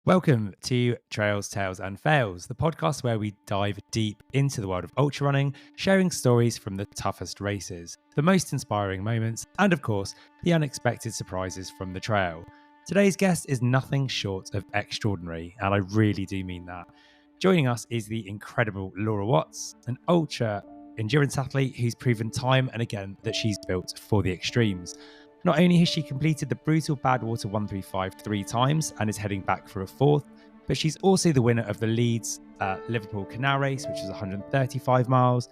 Welcome to Trails, Tales and Fails, the podcast where we dive deep into the world of ultra running, sharing stories from the toughest races, the most inspiring moments, and of course, the unexpected surprises from the trail. Today's guest is nothing short of extraordinary, and I really do mean that. Joining us is the incredible Laura Watts, an ultra endurance athlete who's proven time and again that she's built for the extremes. Not only has she completed the brutal Badwater 135 three times and is heading back for a fourth, but she's also the winner of the Leeds Liverpool Canal Race, which was 135 miles,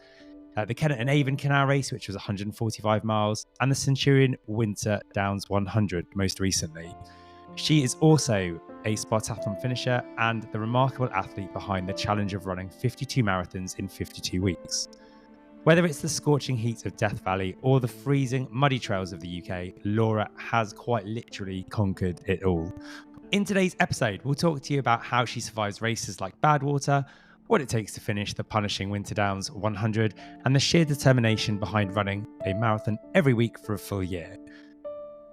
the Kennet and Avon Canal Race, which was 145 miles, and the Centurion Winter Downs 100 most recently. She is also a Spartathlon finisher and the remarkable athlete behind the challenge of running 52 marathons in 52 weeks. Whether it's the scorching heat of Death Valley or the freezing, muddy trails of the UK, Laura has quite literally conquered it all. In today's episode, we'll talk to you about how she survives races like Badwater, what it takes to finish the punishing Winter Downs 100, and the sheer determination behind running a marathon every week for a full year.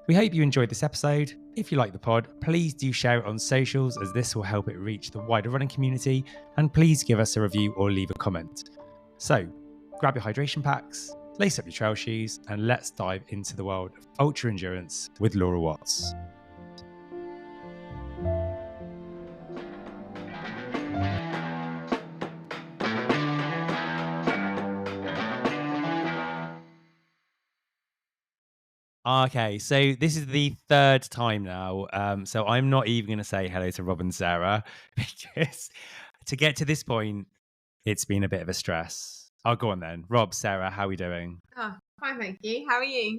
We hope you enjoyed this episode. If you like the pod, please do share it on socials as this will help it reach the wider running community, and please give us a review or leave a comment. So, grab your hydration packs, lace up your trail shoes, and let's dive into the world of ultra endurance with Laura Watts. Okay, so this is the third time now. So I'm not even going to say hello to Rob and Sarah because to get to this point, it's been a bit of a stress. I'll go on then. Rob, Sarah, how are we doing? Oh, fine, thank you. How are you?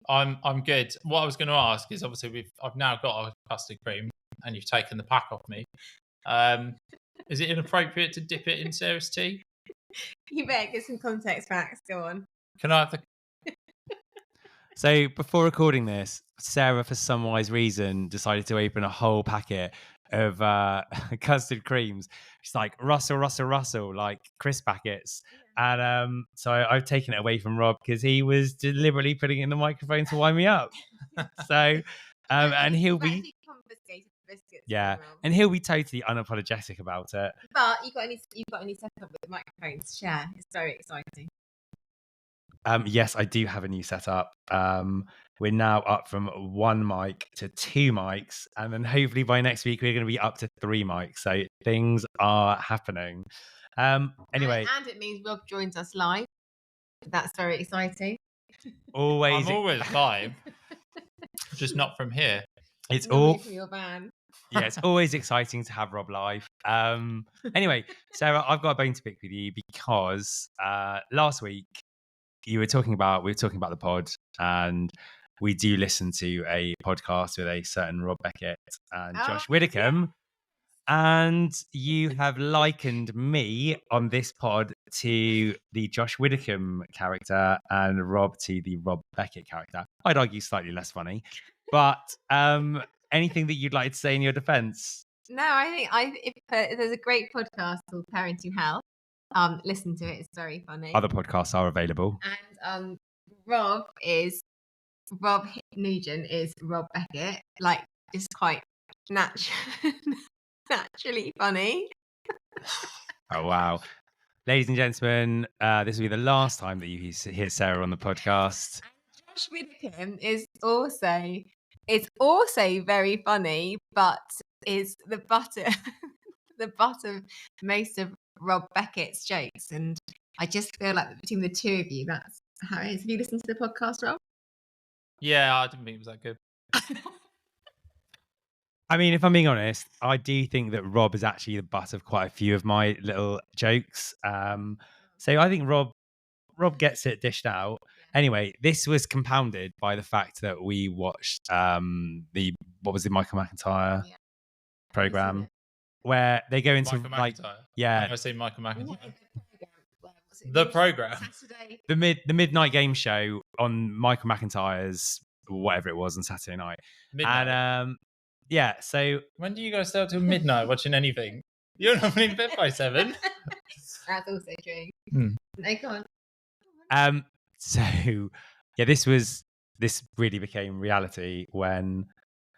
I'm good. What I was going to ask is obviously I've now got a custard cream and you've taken the pack off me. Is it inappropriate to dip it in Sarah's tea? You better get some context facts. Go on. Can I have the... So before recording this, Sarah, for some wise reason, decided to open a whole packet of custard creams. She's like, Russell, like crisp packets. And so I've taken it away from Rob because he was deliberately putting it in the microphone to wind me up. So, and he'll be... Yeah, and he'll be totally unapologetic about it. But you've got any setup with the microphones to share. It's very exciting. Yes, I do have a new setup. We're now up from one mic to two mics, and then hopefully by next week we're going to be up to three mics. So things are happening. Anyway, and it means Rob joins us live. That's very exciting. I'm always live, just not from here. It's all from your van. Yeah, it's always exciting to have Rob live. Anyway, Sarah, I've got a bone to pick with you because last week we were talking about the pod, and we do listen to a podcast with a certain Rob Beckett and Josh Widdicombe. And you have likened me on this pod to the Josh Widdicombe character and Rob to the Rob Beckett character. I'd argue slightly less funny, but anything that you'd like to say in your defense? No, I think if there's a great podcast called Parenting Health. Listen to it; it's very funny. Other podcasts are available. And Rob Nugent is Rob Beckett, like just quite naturally funny. Oh wow. Ladies and gentlemen, this will be the last time that you hear Sarah on the podcast. And Josh Widdicombe is also very funny, but is the butt of most of Rob Beckett's jokes. And I just feel like between the two of you, that's how it is. Have you listened to the podcast, Rob? Yeah, I didn't think it was that good. I mean, if I'm being honest, I do think that Rob is actually the butt of quite a few of my little jokes. So I think Rob gets it dished out. Anyway, this was compounded by the fact that we watched the Michael McIntyre program where they go into I say Michael McIntyre. The program. Saturday. The midnight game show on Michael McIntyre's whatever it was on Saturday night. Midnight. And so when do you guys stay up till midnight watching anything? You're not in bed by 7. That's also true. No, go on. So this really became reality when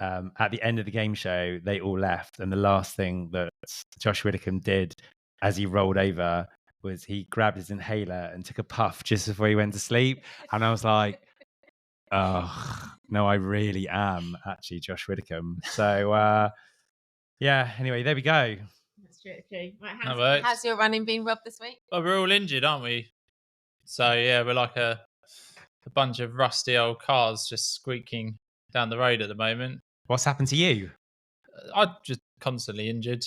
at the end of the game show, they all left, and the last thing that Josh Widdicombe did as he rolled over was he grabbed his inhaler and took a puff just before he went to sleep. And I was like, oh, no, I really am actually Josh Widdicombe. So, yeah, anyway, there we go. That's true. Right, That works. how's your running been, Rob, this week? Well, we're all injured, aren't we? So yeah, we're like a bunch of rusty old cars just squeaking down the road at the moment. What's happened to you? I'm just constantly injured.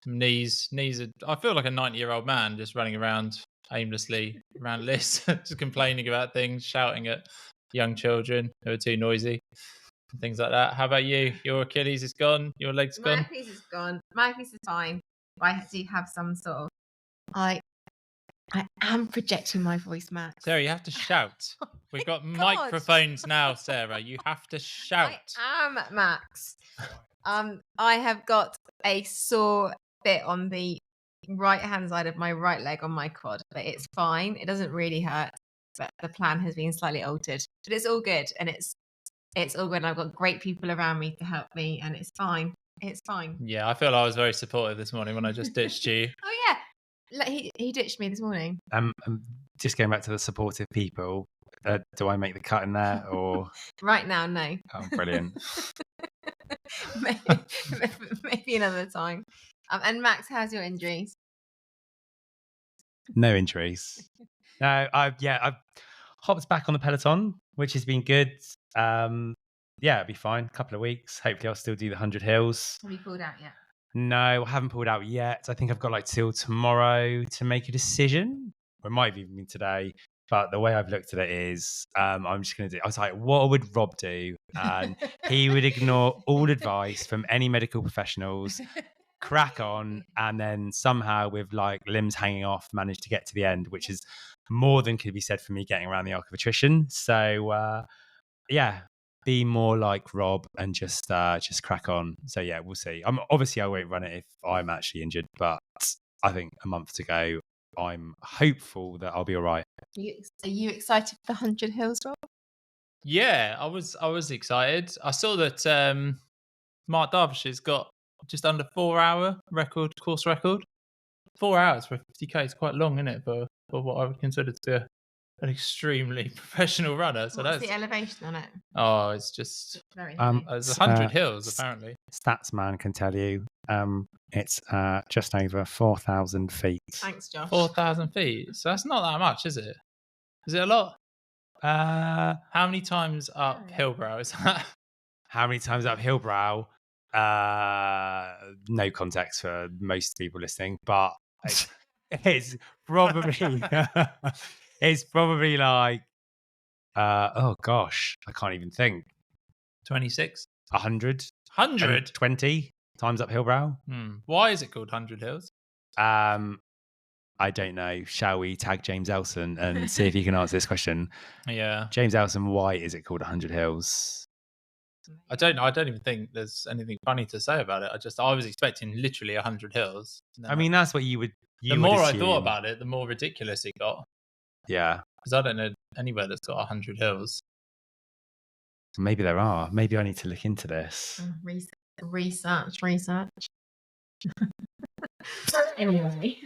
Knees are. I feel like a 90-year-old man just running around aimlessly around lists, just complaining about things, shouting at young children who are too noisy, and things like that. How about you? Your Achilles is gone. Your leg's My gone. piece is gone. My piece is fine. I do have some sort of. I am projecting my voice, Max. Sarah, you have to shout. We've got microphones now, Sarah. You have to shout. I am Max. I have got a sore bit on the right hand side of my right leg on my quad, but it's fine. It doesn't really hurt, but the plan has been slightly altered. But it's all good, and it's all good. And I've got great people around me to help me, and it's fine. It's fine. Yeah, I feel I was very supportive this morning when I just ditched you. Oh yeah. He ditched me this morning. I'm just going back to the supportive people. Do I make the cut in there or? Right now, no. Oh, brilliant. maybe another time. And Max, how's your injuries? No injuries. No, I've hopped back on the peloton, which has been good. Yeah, it'll be fine. A couple of weeks. Hopefully, I'll still do the 100 hills. Have you pulled out yet? No, I haven't pulled out yet. I think I've got like till tomorrow to make a decision. Or it might have even been today. But the way I've looked at it is, I'm just going to do. I was like, what would Rob do? And he would ignore all advice from any medical professionals, crack on, and then somehow with like limbs hanging off, manage to get to the end, which is more than could be said for me getting around the arc of attrition. So yeah, be more like Rob and just crack on. So yeah, we'll see. Obviously I won't run it if I'm actually injured, but I think a month to go. I'm hopeful that I'll be all right. Are you excited for the 100 hills, Rob? Yeah, I was excited. I saw that Mark Derbyshire's got just under 4-hour course record. 4 hours for a 50k is quite long, isn't it? For what I would consider to be an extremely professional runner. So What's the elevation on it? Oh, it's just very it's 100 hills apparently. Statsman can tell you. It's just over 4,000 feet. Thanks, Josh. 4,000 feet. So that's not that much, is it? Is it a lot? How many times up Hillbrow is that? How many times up Hillbrow? No context for most people listening, but it's probably like oh gosh, I can't even think. 26? 100? 100? 20 times up Hillbrow. Why is it called 100 Hills? I don't know. Shall we tag James Elson and see if he can answer this question? Yeah. James Elson, why is it called 100 Hills? I don't know. I don't even think there's anything funny to say about it. I was expecting literally 100 hills. I mean, that's what you would. The more I thought about it, the more ridiculous it got. Yeah. Because I don't know anywhere that's got 100 hills. Maybe there are. Maybe I need to look into this. Research. Anyway.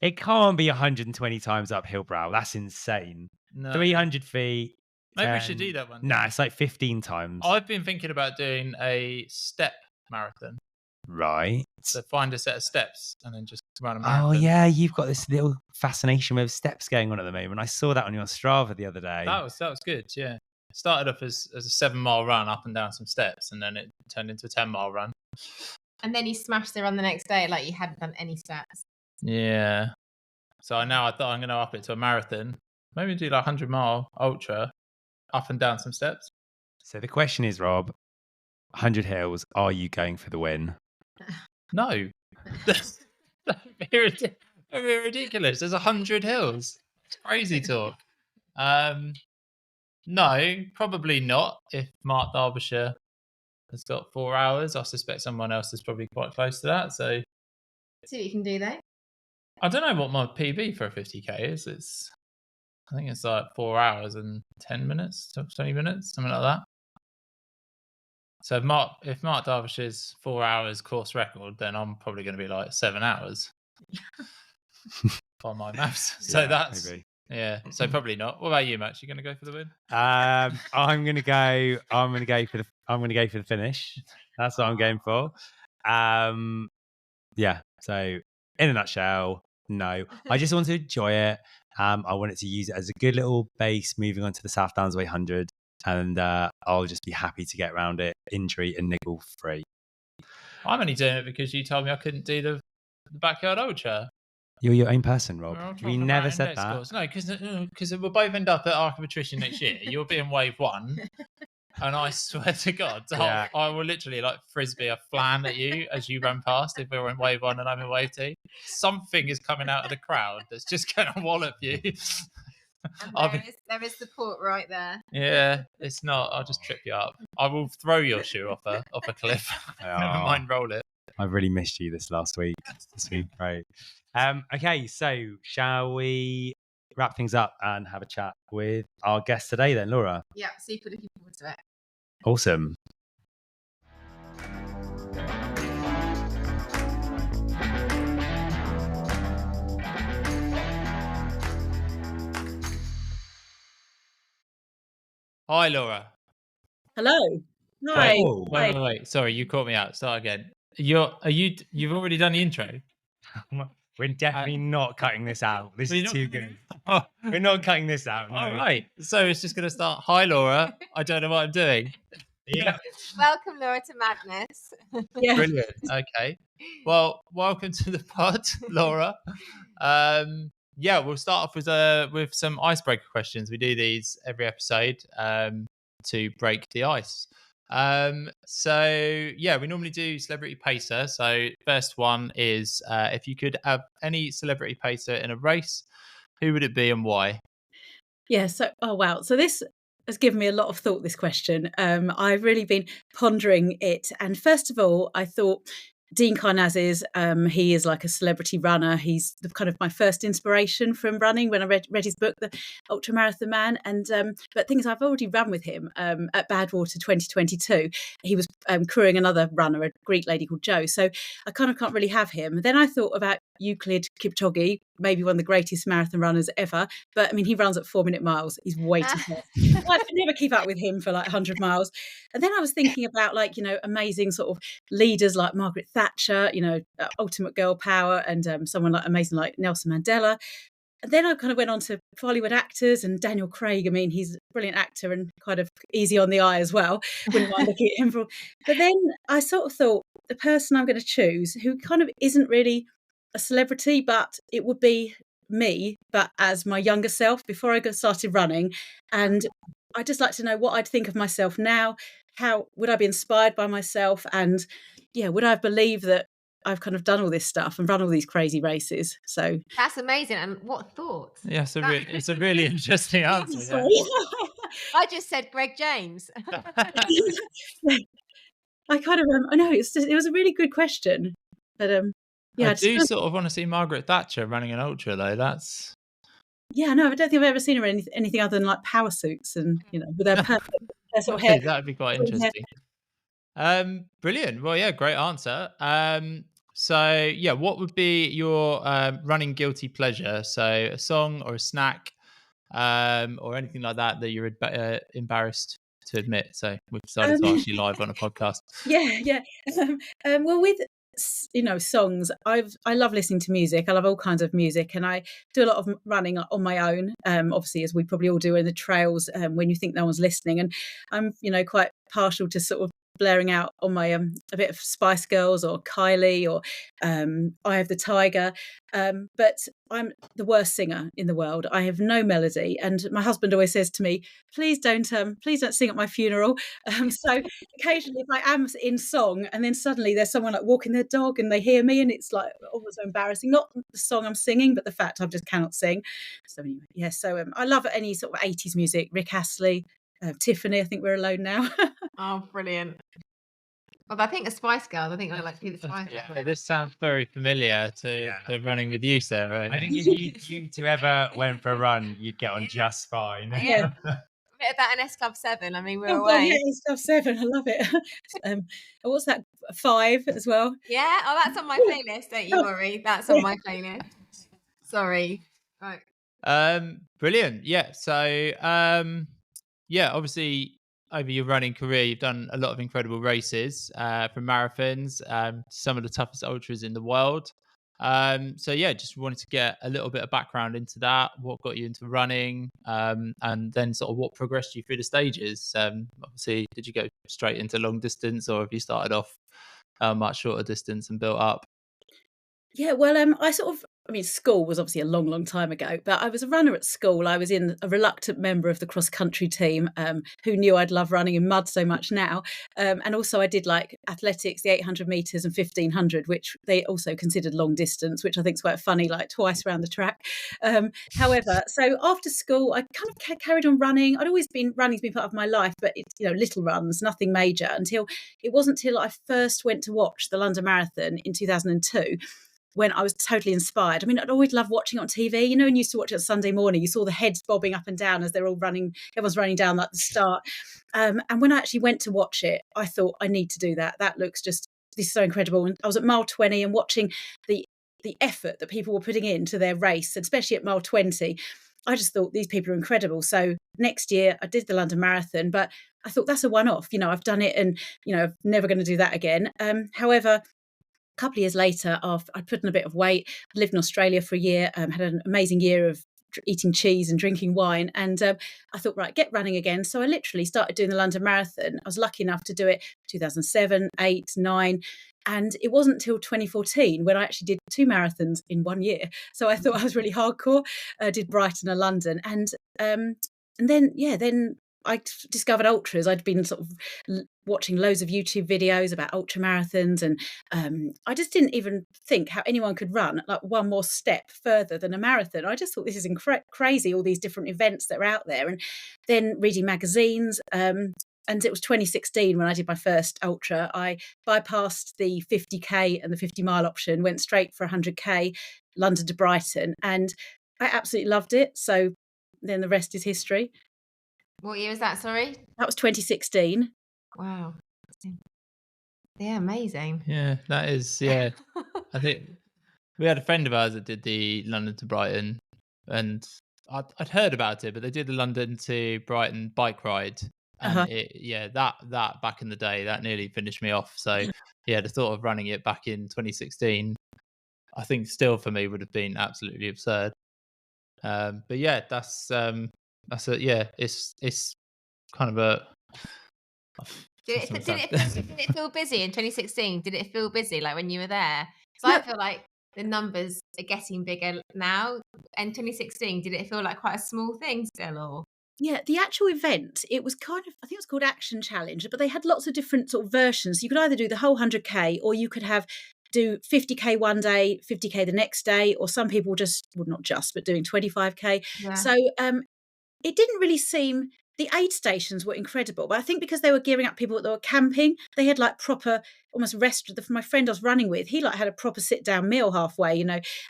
It can't be 120 times up Hillbrow. That's insane. No. 300 feet. Maybe we should do that one. Nah, it's like 15 times. I've been thinking about doing a step marathon. Right. So find a set of steps and then just run a marathon. Oh, yeah. You've got this little fascination with steps going on at the moment. I saw that on your Strava the other day. That was good, yeah. It started off as a 7-mile run up and down some steps, and then it turned into a 10-mile run. And then you smashed the run the next day like you hadn't done any steps. Yeah. So I thought I'm going to up it to a marathon. Maybe do like 100-mile ultra, up and down some steps. So the question is, Rob, 100 hills, are you going for the win? No. That'd be ridiculous. There's 100 hills. It's crazy talk. No, probably not. If Mark Derbyshire has got 4 hours, I suspect someone else is probably quite close to that. So see what you can do there. I don't know what my PB for a 50k is. I think it's like 4 hours and 10 minutes, 20 minutes, something like that. So if Mark Derbyshires 4 hours course record, then I'm probably going to be like 7 hours on my maths. So that's maybe. yeah. So probably not. What about you, Max? You going to go for the win? I'm gonna go for the finish. That's what I'm going for. Yeah. So in a nutshell, no. I just want to enjoy it. I wanted to use it as a good little base moving on to the South Downs Way 100, and I'll just be happy to get around it injury and niggle free. I'm only doing it because you told me I couldn't do the backyard ultra. You're your own person, Rob. We never said that. Scores. No, because we'll both end up at Arc of Attrition next year. You'll be in wave 1. And I swear to God, I will literally like frisbee a flan at you as you run past if we're in wave 1 and I'm in wave 2. Something is coming out of the crowd that's just going to wallop you. And there is support right there. Yeah, it's not. I'll just trip you up. I will throw your shoe off a cliff. Never mind, roll it. I've really missed you this last week. It's been great. Okay, so shall we wrap things up and have a chat with our guest today then, Laura? Yeah, super looking forward to it. Awesome. Hi, Laura. Hello. Hi. Wait. Sorry, you caught me out. Start again. You've already done the intro? We're definitely not cutting this out. This is too good. We're not cutting this out. No. All right. So it's just going to start. Hi, Laura. I don't know what I'm doing. Yeah. Welcome, Laura, to Madness. Yeah. Brilliant. Okay. Well, welcome to the pod, Laura. Yeah, we'll start off with some icebreaker questions. We do these every episode to break the ice. So yeah, we normally do celebrity pacer. So first one is if you could have any celebrity pacer in a race, who would it be and why? Yeah. So, oh wow. So this has given me a lot of thought, this question. I've really been pondering it. And first of all, I thought Dean Karnazes, he is like a celebrity runner. He's the kind of my first inspiration from running when I read his book, The Ultra Marathon Man. And but things I've already run with him at Badwater 2022. He was crewing another runner, a Greek lady called Jo. So I kind of can't really have him. Then I thought about Euclid Kipchoge, maybe one of the greatest marathon runners ever. But I mean, he runs at 4-minute miles. He's way too fast. I could never keep up with him for like 100 miles. And then I was thinking about amazing sort of leaders like Margaret Thatcher, ultimate girl power, and someone like amazing like Nelson Mandela. And then I kind of went on to Hollywood actors and Daniel Craig. I mean, he's a brilliant actor and kind of easy on the eye as well. Wouldn't mind looking at him. But then I sort of thought the person I'm going to choose, who kind of isn't really a celebrity, but it would be me, but as my younger self before I got started running. And I'd just like to know what I'd think of myself now. How would I be inspired by myself? And yeah, would I believe that I've kind of done all this stuff and run all these crazy races? So that's amazing. And what thoughts? Yeah, it's a really interesting answer. Yeah. I just said Greg James. I kind of I know it was a really good question, but yeah, I do sort of want to see Margaret Thatcher running an ultra though. That's no, I don't think I've ever seen her in anything other than like power suits and with their perfect sort of hair. That'd be quite interesting. Brilliant. Well, yeah, great answer. So yeah, what would be your running guilty pleasure? So a song or a snack, or anything like that you're embarrassed to admit. So we've decided to ask you live on a podcast. Yeah. Well, with songs, I love listening to music. I love all kinds of music, and I do a lot of running on my own, obviously, as we probably all do in the trails, when you think no one's listening. And I'm quite partial to sort of blaring out on my a bit of Spice Girls or Kylie or Eye of the Tiger, but I'm the worst singer in the world. I have no melody, and my husband always says to me, please don't sing at my funeral. So occasionally if I am in song and then suddenly there's someone like walking their dog and they hear me, and it's like almost so embarrassing, not the song I'm singing but the fact I just cannot sing. So anyway, yeah, so I love any sort of 80s music. Rick Astley, Tiffany, I think we're alone now. Oh, brilliant. Well, I think a Spice Girls. I think I like to be the Spice Girls. Yeah, this sounds very familiar to running with you, Sarah. I think if you two ever went for a run, you'd get on just fine. Yeah. bit of that in S Club 7. I mean, we're Oh, God, away. yeah, it's stuff 7. I love it. And what's that? 5 as well. Yeah. Oh, that's on my playlist. Don't you worry. That's on my playlist. Sorry. Right. Brilliant. Yeah. So, yeah, obviously over your running career, you've done a lot of incredible races, from marathons, some of the toughest ultras in the world. So yeah, just wanted to get a little bit of background into that. What got you into running, and then sort of what progressed you through the stages. Obviously, did you go straight into long distance, or have you started off much shorter distance and built up? Yeah, well, I mean, school was obviously a long, long time ago, but I was a runner at school. I was in a reluctant member of the cross country team, who knew I'd love running in mud so much now. And also, I did like athletics, the 800 metres and 1500, which they also considered long distance, which I think is quite funny, like twice around the track. However, so after school, I kind of carried on running. I'd always been running's been part of my life, but it's, little runs, nothing major, until it wasn't till I first went to watch the London Marathon in 2002 when I was totally inspired. I mean, I'd always loved watching it on TV, and you used to watch it on Sunday morning. You saw the heads bobbing up and down as they're all running, everyone's running down like the start. And when I actually went to watch it, I thought, I need to do that. That looks this is so incredible. And I was at mile 20 and watching the effort that people were putting into their race, and especially at mile 20. I just thought these people are incredible. So next year I did the London Marathon, but I thought that's a one-off. I've done it, and I'm never going to do that again. However, couple of years later, after I'd put on a bit of weight, I lived in Australia for a year, had an amazing year of eating cheese and drinking wine, and I thought, right, get running again. So I literally started doing the London Marathon. I was lucky enough to do it 2007, 8, 9, and it wasn't until 2014 when I actually did 2 marathons in 1 year. So I thought I was really hardcore. I did Brighton and London, and then I discovered ultras. I'd been sort of watching loads of YouTube videos about ultra marathons, and I just didn't even think how anyone could run like one more step further than a marathon. I just thought this is crazy, all these different events that are out there. And then reading magazines, and it was 2016 when I did my first ultra. I bypassed the 50k and the 50-mile option, went straight for 100k, London to Brighton, and I absolutely loved it. So then the rest is history. What year was that? Sorry. That was 2016. Wow. Yeah, amazing. Yeah, that is. Yeah, I think we had a friend of ours that did the London to Brighton, and I'd heard about it, but they did the London to Brighton bike ride, and that back in the day, that nearly finished me off. So yeah, the thought of running it back in 2016, I think still for me would have been absolutely absurd. But yeah, that's it's kind of a. Did it feel busy in 2016? Did it feel busy like when you were there? Because I feel like the numbers are getting bigger now. And 2016, did it feel like quite a small thing still, or? Yeah, the actual event, it was kind of, I think it was called Action Challenge, but they had lots of different sort of versions. You could either do the whole 100k, or you could do 50k one day, 50k the next day, or some people not just, but doing 25k. Yeah. So it didn't really seem. The aid stations were incredible, but I think because they were gearing up people that were camping, they had like proper almost my friend I was running with, he like had a proper sit down meal halfway,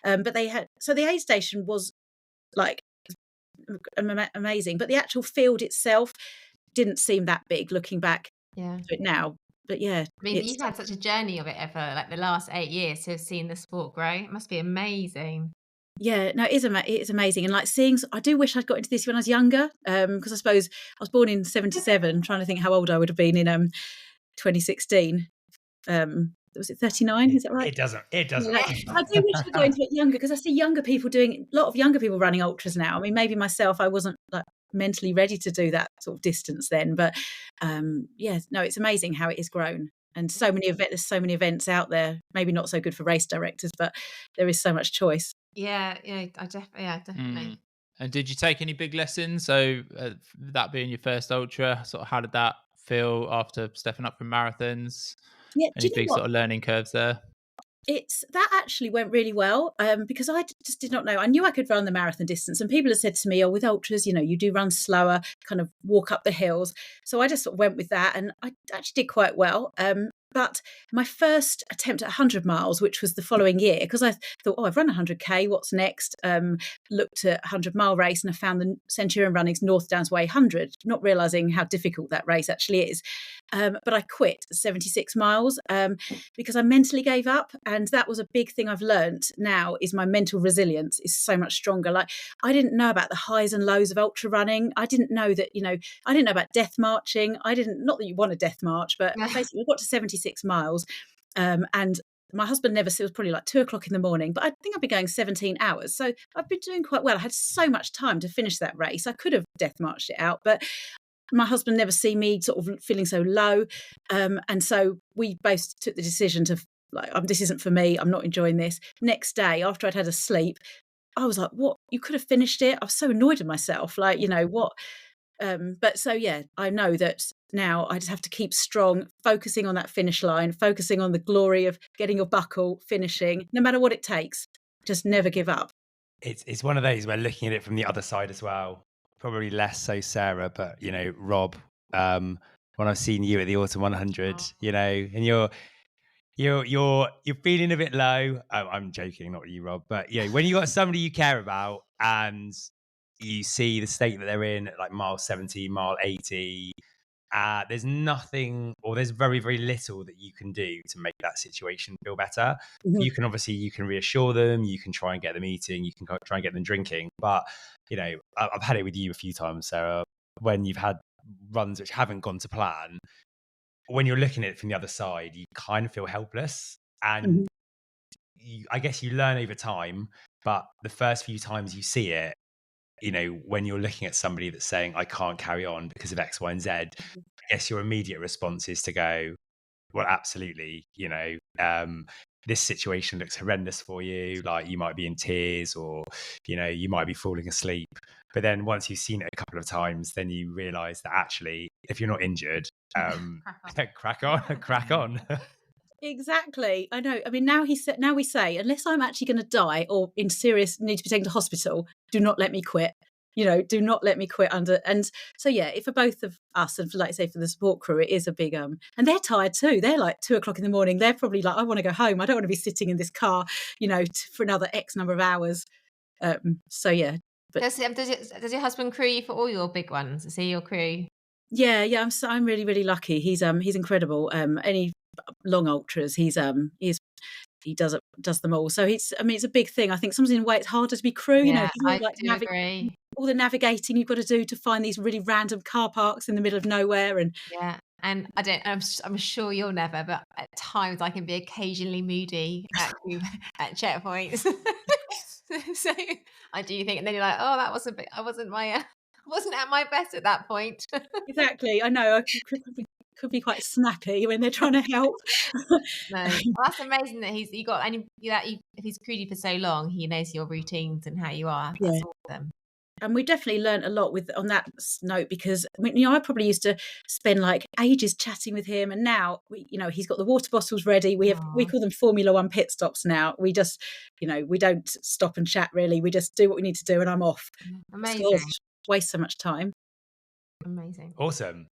but they had, so the aid station was like amazing, but the actual field itself didn't seem that big looking back to it now. But yeah, I mean, you've had such a journey of it over like the last 8 years to have seen the sport grow. It must be amazing. Yeah, no, it is amazing. And like I do wish I'd got into this when I was younger, because I suppose I was born in 77, trying to think how old I would have been in 2016. Was it 39? Is that right? It doesn't. I do wish I'd got into it younger, because I see a lot of younger people running ultras now. I mean, maybe myself, I wasn't like mentally ready to do that sort of distance then, but it's amazing how it has grown. And there's so many events out there, maybe not so good for race directors, but there is so much choice. Yeah, definitely. And did you take any big lessons? So that being your first ultra, sort of how did that feel after stepping up from marathons? Yeah, any big sort of learning curves there? That actually went really well, because I just did not know. I knew I could run the marathon distance, and people had said to me, "Oh, with ultras, you do run slower, kind of walk up the hills." So I just sort of went with that, and I actually did quite well. But my first attempt at 100 miles, which was the following year, because I thought, oh, I've run 100k, what's next? Looked at 100-mile race, and I found the Centurion Running's North Downs Way 100, not realising how difficult that race actually is. But I quit at 76 miles because I mentally gave up. And that was a big thing I've learned now, is my mental resilience is so much stronger. Like, I didn't know about the highs and lows of ultra running. I didn't know that, I didn't know about death marching. Not that you want a death march, but basically I got to 76 miles and my husband never said, it was probably like 2:00 in the morning, but I think I've been going 17 hours. So I've been doing quite well. I had so much time to finish that race. I could have death marched it out, but my husband never seen me sort of feeling so low. And so we both took the decision to this isn't for me. I'm not enjoying this. Next day, after I'd had a sleep, I was like, what? You could have finished it. I was so annoyed at myself. What? But so, yeah, I know that now I just have to keep strong, focusing on that finish line, focusing on the glory of getting your buckle, finishing, no matter what it takes. Just never give up. It's one of those where looking at it from the other side as well, probably less so Sarah, but Rob, when I've seen you at the Autumn 100, and you're feeling a bit low. I'm joking, not you, Rob, but when you got somebody you care about and you see the state that they're in at like mile 70, mile 80, there's nothing, or there's very, very little that you can do to make that situation feel better. Mhm. You can reassure them, you can try and get them eating, you can try and get them drinking. But, I've had it with you a few times, Sarah, when you've had runs which haven't gone to plan. When you're looking at it from the other side, you kind of feel helpless. And I guess you learn over time, but the first few times you see it, when you're looking at somebody that's saying, I can't carry on because of X, Y, and Z, I guess your immediate response is to go, well, absolutely, this situation looks horrendous for you. Like, you might be in tears or, you might be falling asleep. But then once you've seen it a couple of times, then you realize that actually, if you're not injured, crack on. Exactly. I know. I mean, now we say, unless I'm actually going to die or in serious need to be taken to hospital, do not let me quit. Do not let me quit under. And so, yeah, if for both of us and like I say, for the support crew, it is a big, and they're tired too. They're like 2:00 in the morning. They're probably like, I want to go home. I don't want to be sitting in this car, for another X number of hours. So, yeah. But does your husband crew you for all your big ones? Is he your crew? Yeah. I'm really, really lucky. He's incredible. Any long ultras, he does them all. So it's a big thing. I think sometimes in a way it's harder to be crew. I do agree. All the navigating you've got to do to find these really random car parks in the middle of nowhere, and I'm sure you'll never, but at times I can be occasionally moody at checkpoints. So I do think, and then you're like, oh, that was I wasn't at my best at that point. Exactly. I know. I could be quite snappy when they're trying to help. No, well, that's amazing that if he's crewed you for so long, he knows your routines and how you are. That's awesome. And we definitely learned a lot on that note, because I probably used to spend like ages chatting with him, and now he's got the water bottles ready. We call them Formula One pit stops now. We just we don't stop and chat really. We just do what we need to do, and I'm off. Amazing. Waste so much time. Amazing. Awesome.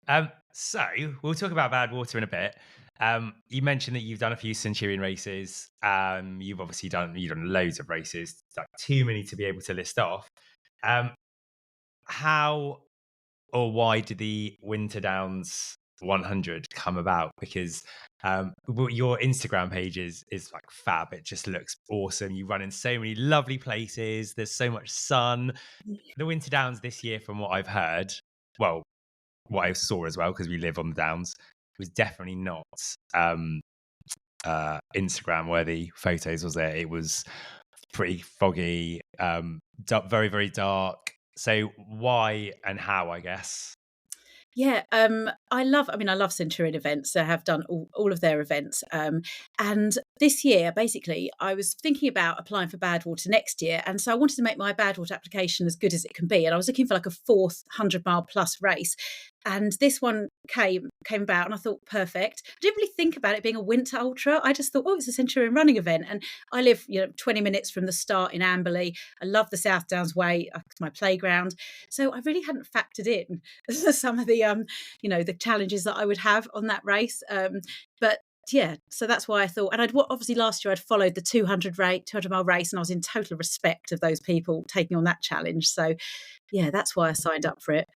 So we'll talk about Badwater in a bit. You mentioned that you've done a few Centurion races. You've obviously done loads of races, like too many to be able to list off. How or why did the Winter Downs 100 come about? Because your Instagram page is like fab. It just looks awesome. You run in so many lovely places. There's so much sun. The Winter Downs this year, from what I've heard, well, what I saw as well, because we live on the Downs, was definitely not Instagram worthy photos, was there? It was pretty foggy, very, very dark. So why and how, I guess? Yeah, I love Centurion events. I have done all of their events. And this year, basically, I was thinking about applying for Badwater next year. And so I wanted to make my Badwater application as good as it can be. And I was looking for like a fourth 100-mile plus race. And this one came about, and I thought, perfect. I didn't really think about it being a winter ultra. I just thought, it's a Centurion running event. And I live 20 minutes from the start in Amberley. I love the South Downs Way. It's my playground. So I really hadn't factored in some of the the challenges that I would have on that race. But yeah, so that's why I thought, and obviously last year I'd followed the 200-mile race, and I was in total respect of those people taking on that challenge. So yeah, that's why I signed up for it.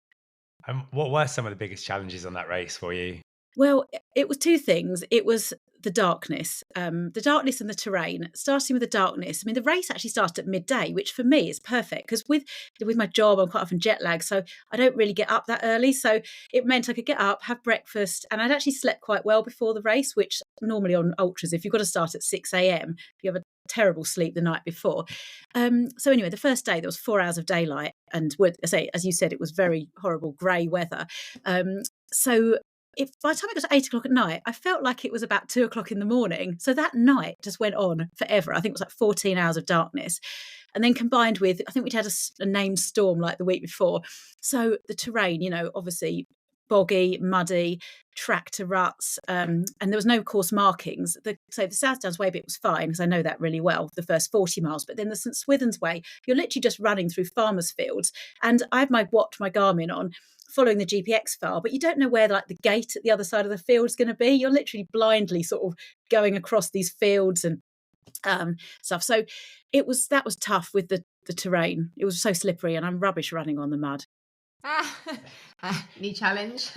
What were some of the biggest challenges on that race for you? Well, it was two things. It was the darkness and the terrain. Starting with the darkness, I mean, the race actually started at midday, which for me is perfect because with my job, I'm quite often jet lagged, so I don't really get up that early. So it meant I could get up, have breakfast, and I'd actually slept quite well before the race, which normally on ultras, if you've got to start at 6 a.m., you have a terrible sleep the night before. So anyway, the first day there was 4 hours of daylight, and as you said, it was very horrible grey weather. So by the time it got to 8 o'clock at night, I felt like it was about 2 o'clock in the morning. So that night just went on forever. I think it was like 14 hours of darkness. And then combined with, I think we'd had a named storm like the week before. So the terrain, obviously boggy, muddy, tractor ruts, and there was no course markings. So the South Downs Way bit was fine because I know that really well, the first 40 miles. But then the St Swithun's Way, you're literally just running through farmers' fields. And I had my Garmin on, following the GPX file, but you don't know where like the gate at the other side of the field is going to be. You're literally blindly sort of going across these fields and stuff. So that was tough with the terrain. It was so slippery, and I'm rubbish running on the mud. New challenge.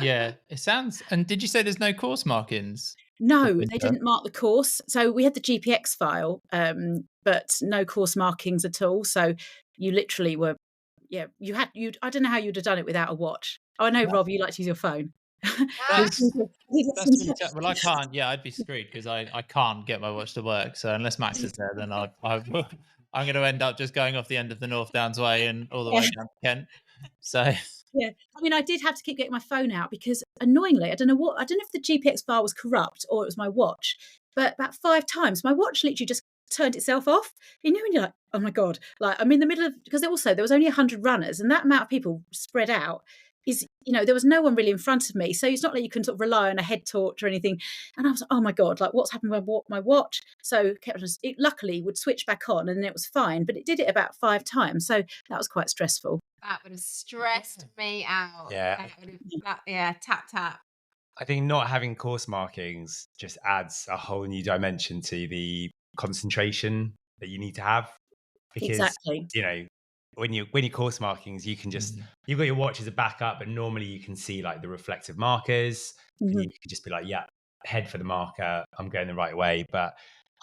Yeah, it sounds. And did you say there's no course markings? No, they didn't mark the course. So we had the GPX file, but no course markings at all. So you literally were. Yeah, I don't know how you'd have done it without a watch. Oh, I know, Rob, you like to use your phone. That's really well, I can't. Yeah, I'd be screwed because I can't get my watch to work. So unless Max is there, then I'm going to end up just going off the end of the North Downs Way and all the way down to Kent. So yeah, I mean, I did have to keep getting my phone out because annoyingly, I don't know if the GPX file was corrupt or it was my watch, but about 5 times my watch literally just turned itself off. When you're like, oh my God, like I'm in the middle of, because there was only 100 runners, and that amount of people spread out is, there was no one really in front of me. So it's not like you can sort of rely on a head torch or anything. And I was like, oh my God, like what's happened with my watch? So it luckily would switch back on and it was fine, but it did it about 5 times. So that was quite stressful. That would have stressed me out. Yeah. Tap, tap. I think not having course markings just adds a whole new dimension to the concentration that you need to have, because exactly. when you course markings, you can just you've got your watch as a backup, but normally you can see like the reflective markers, and you can just be like, yeah, head for the marker, I'm going the right way. But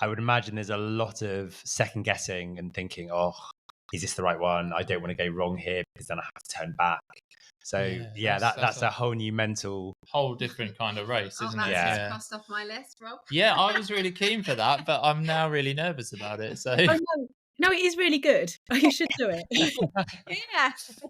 I would imagine there's a lot of second guessing and thinking, oh, is this the right one? I don't want to go wrong here because then I have to turn back. So that's a whole new whole different kind of race, isn't it? Yeah, crossed off my list, Rob. Yeah, I was really keen for that, but I'm now really nervous about it. So no, it is really good. You should do it. Yeah, just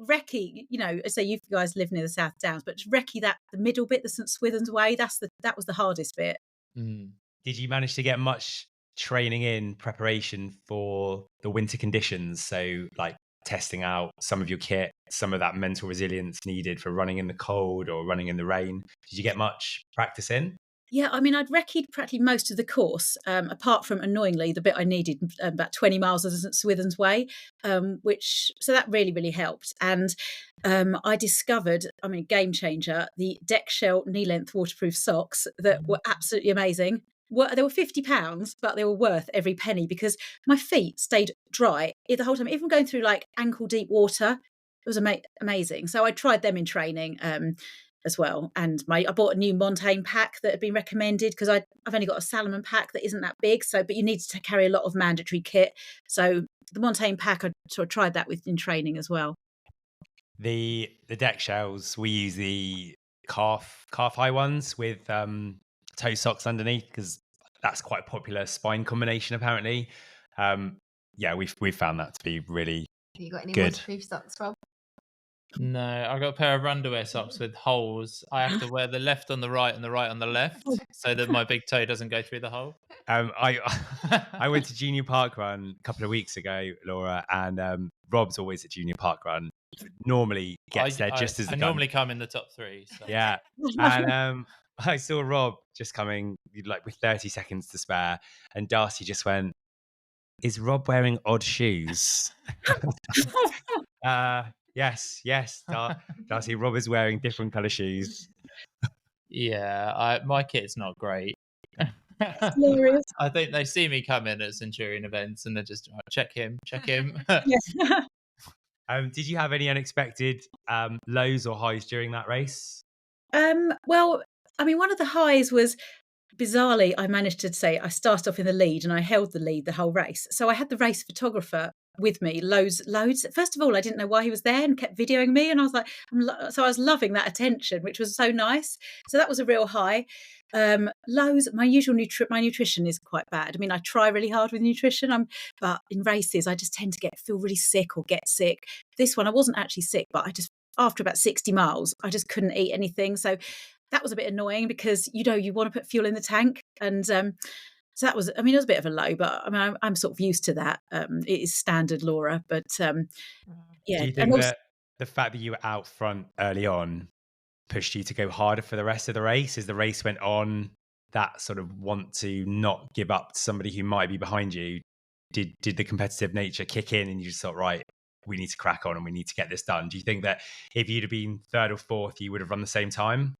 recce. So you guys live near the South Downs, but just recce that the middle bit, the St Swithun's Way. That was the hardest bit. Did you manage to get much training in preparation for the winter conditions? So like testing out some of your kit, some of that mental resilience needed for running in the cold or running in the rain. Did you get much practice in? Yeah, I mean, I'd recce'd practically most of the course, apart from, annoyingly, the bit I needed, about 20 miles of the St Swithun's Way, so that really, really helped. And I discovered, game changer, the Deck Shell knee-length waterproof socks that were absolutely amazing. They were £50, but they were worth every penny because my feet stayed dry the whole time, even going through like ankle-deep water. It was amazing. So I tried them in training as well, and I bought a new Montane pack that had been recommended because I've only got a Salomon pack that isn't that big, but you need to carry a lot of mandatory kit. So the Montane pack, I sort of tried that in training as well. The Deck Shells, we use the calf high ones with toe socks underneath because that's quite a popular spine combination apparently. We've found that to be really Have you got any good. waterproof socks, Rob? No, I've got a pair of underwear socks with holes. I have to wear the left on the right and the right on the left so that my big toe doesn't go through the hole. I went to Junior Park Run a couple of weeks ago, Laura, and Rob's always at Junior Park Run. Normally gets there just as I normally come in the top 3. So. Yeah, and I saw Rob just coming like with 30 seconds to spare, and Darcy just went, "Is Rob wearing odd shoes?" Yes, Darcy, Rob is wearing different colour shoes. Yeah, my kit's not great. Hilarious. I think they see me come in at Centurion events and they're just check him. Yeah. Did you have any unexpected lows or highs during that race? Well, I mean, one of the highs was, bizarrely, I managed to say I started off in the lead and I held the lead the whole race. So I had the race photographer with me, loads. First of all, I didn't know why he was there and kept videoing me, and I was like, so I was loving that attention, which was so nice. So that was a real high. Lows, my nutrition is quite bad. I mean, I try really hard with nutrition, but in races, I just tend to feel really sick or get sick. This one, I wasn't actually sick, but I just, after about 60 miles, I just couldn't eat anything. So that was a bit annoying because, you want to put fuel in the tank. And so that was, I mean, it was a bit of a low, but I mean, I'm sort of used to that. It is standard, Laura. But yeah. Do you think that the fact that you were out front early on pushed you to go harder for the rest of the race? As the race went on, that sort of want to not give up to somebody who might be behind you, did the competitive nature kick in and you just thought, right, we need to crack on and we need to get this done? Do you think that if you'd have been third or fourth, you would have run the same time?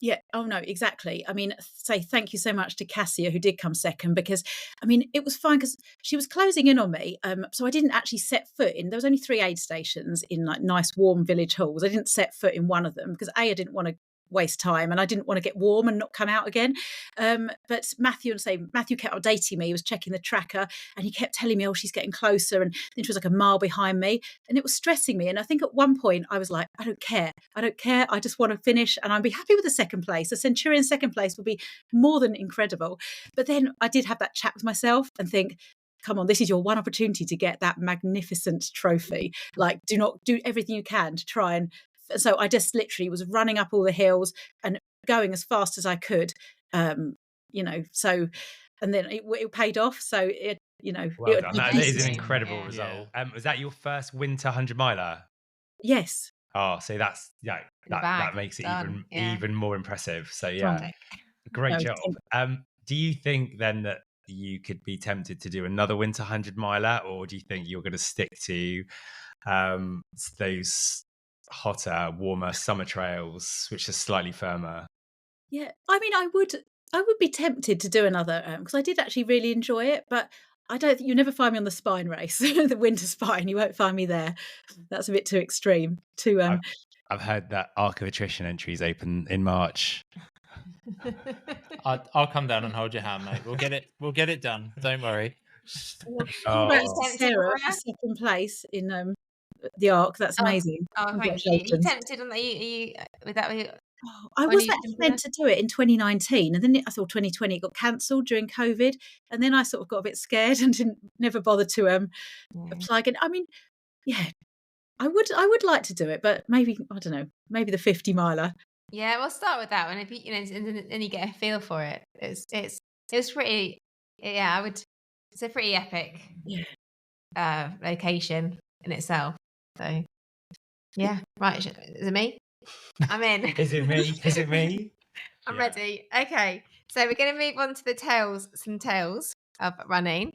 Yeah. Oh, no, exactly. I mean, say thank you so much to Cassia, who did come second, because, I mean, it was fine because she was closing in on me. So I didn't actually set foot in. There was only 3 aid stations in like nice warm village halls. I didn't set foot in one of them because I didn't want to waste time and I didn't want to get warm and not come out again. But Matthew kept updating me. He was checking the tracker and he kept telling me, oh, she's getting closer. And then she was like a mile behind me and it was stressing me. And I think at one point I was like, I don't care. I just want to finish and I'll be happy with the second place. The Centurion second place would be more than incredible. But then I did have that chat with myself and think, come on, this is your one opportunity to get that magnificent trophy. Like, do everything you can to try and. So I just literally was running up all the hills and going as fast as I could, so, and then it paid off. So Well done. That is an amazing. incredible Yeah. result. Was that your first winter 100 miler? Yes. Oh, so that's, that makes it even more impressive. So yeah, great job. Do you think then that you could be tempted to do another winter 100 miler, or do you think you're going to stick to those hotter, warmer summer trails, which are slightly firmer? Yeah, I mean, I would be tempted to do another because I did actually really enjoy it, but I don't think you never find me on the spine race, the winter spine. You won't find me there. That's a bit too extreme. I've heard that Arc of Attrition entries open in March. I'll come down and hold your hand, mate. We'll get it done. Don't worry. Congrats to Sarah for second place in the Arc. That's amazing. Oh, thank you. Are you tempted on that? With that? I was actually meant to do it in 2019, and then I thought 2020 got cancelled during COVID, and then I sort of got a bit scared and never bothered to apply again. I mean, yeah, I would like to do it, but maybe I don't know, maybe the 50 miler. Yeah, we'll start with that one. If and you get a feel for it, it's pretty. Yeah, I would. It's a pretty epic location in itself. So yeah, right. Is it me? I'm in. Is it me? I'm ready. Okay, so we're going to move on to some tales of running.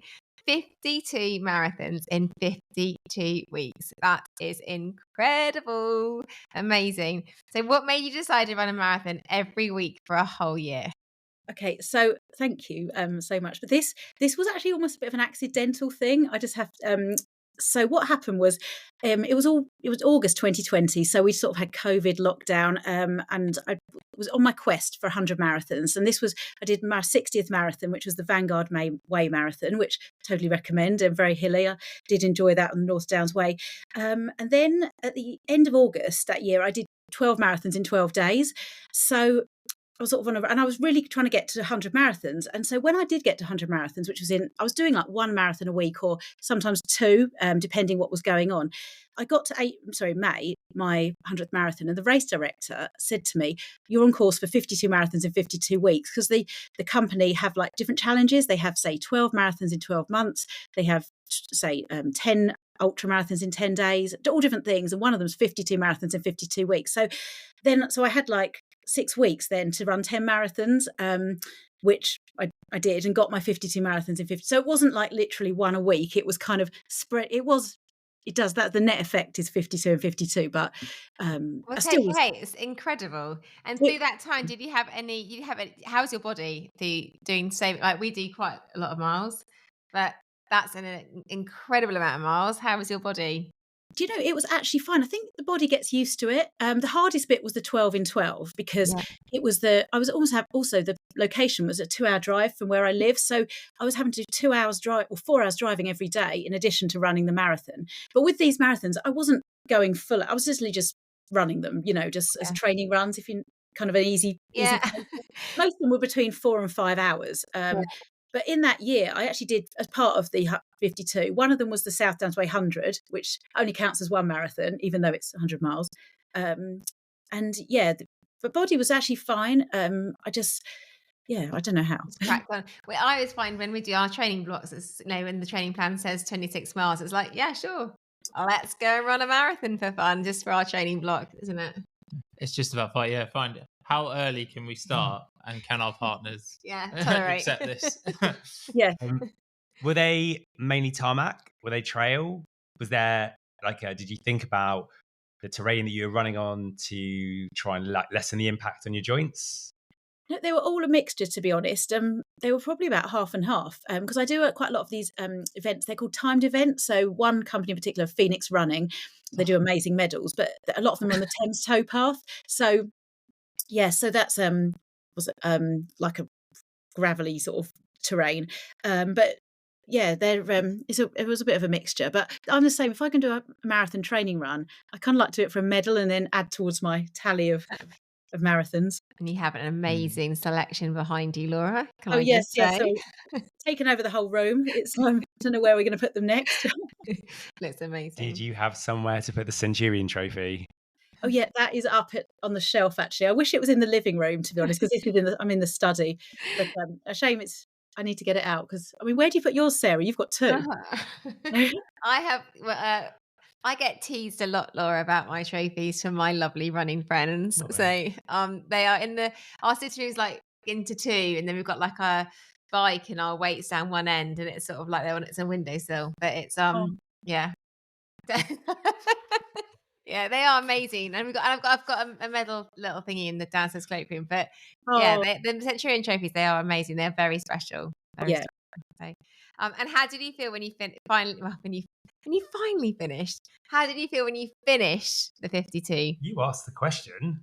52 marathons in 52 weeks. That is incredible. Amazing. So what made you decide to run a marathon every week for a whole year? Okay, so thank you so much. But this was actually almost a bit of an accidental thing. I just have so what happened was it was August 2020, so we sort of had COVID lockdown, and I was on my quest for 100 marathons, and I did my 60th marathon, which was the Vanguard Way Marathon, which I totally recommend, and very hilly. I did enjoy that on the North Downs Way, and then at the end of August that year, I did 12 marathons in 12 days. So I was sort of and I was really trying to get to 100 marathons. And so when I did get to 100 marathons, which I was doing like 1 marathon a week or sometimes 2, depending what was going on. I got to May, my 100th marathon, and the race director said to me, you're on course for 52 marathons in 52 weeks, because the company have like different challenges. They have, say, 12 marathons in 12 months. They have, say, 10 ultra marathons in 10 days, all different things. And one of them is 52 marathons in 52 weeks. So I had like 6 weeks then to run 10 marathons, which I did, and got my 52 marathons in 50. So it wasn't like literally one a week. It was kind of spread. It was it does. That the net effect is 52 and 52, but I still was. Hey, it's incredible. And through that time, did you have any? How's your body doing? Like we do quite a lot of miles, but that's an incredible amount of miles. How was your body? Do you know, it was actually fine. I think the body gets used to it. The hardest bit was the 12 in 12 because it was also the location was a 2-hour drive from where I live. So I was having to do 2 hours drive or 4 hours driving every day in addition to running the marathon. But with these marathons, I wasn't going full. I was literally just running them, just as training runs, if you kind of an easy. Most of them were between 4 and 5 hours. But in that year, I actually did, as part of the 52, one of them was the South Downs Way 100, which only counts as one marathon, even though it's 100 miles. The body was actually fine. I don't know how. Well, I always find when we do our training blocks, it's, when the training plan says 26 miles, it's like, yeah, sure. Let's go and run a marathon for fun, just for our training block, isn't it? It's just about find it. How early can we start, and can our partners tolerate accept this? Were they mainly tarmac? Were they trail? Was there did you think about the terrain that you were running on to try and lessen the impact on your joints? No, they were all a mixture, to be honest. They were probably about half and half because I do quite a lot of these events. They're called timed events. So one company in particular, Phoenix Running, they do amazing medals, but a lot of them are on the Thames towpath. So so that's was like a gravelly sort of terrain, but it was a bit of a mixture. But I'm the same. If I can do a marathon training run, I kind of like to do it for a medal and then add towards my tally of marathons. And you have an amazing selection behind you, Laura. Yes. So taken over the whole room. It's I don't know where we're going to put them next. Looks amazing. Did you have somewhere to put the Centurion trophy? Oh yeah, that is up on the shelf. Actually, I wish it was in the living room, to be honest, because I'm in the study. But a shame I need to get it out because where do you put yours, Sarah? You've got 2. I have. I get teased a lot, Laura, about my trophies from my lovely running friends. So they are in our sitting room's like into 2, and then we've got like a bike and our weights down one end, and it's sort of like it's a windowsill, but it's Yeah, they are amazing, and I've got a medal little thingy in the downstairs cloakroom. But the Centurion trophies, they are amazing. They're very special. Special. And how did you feel when you finally finished? How did you feel when you finished the 52? You asked the question.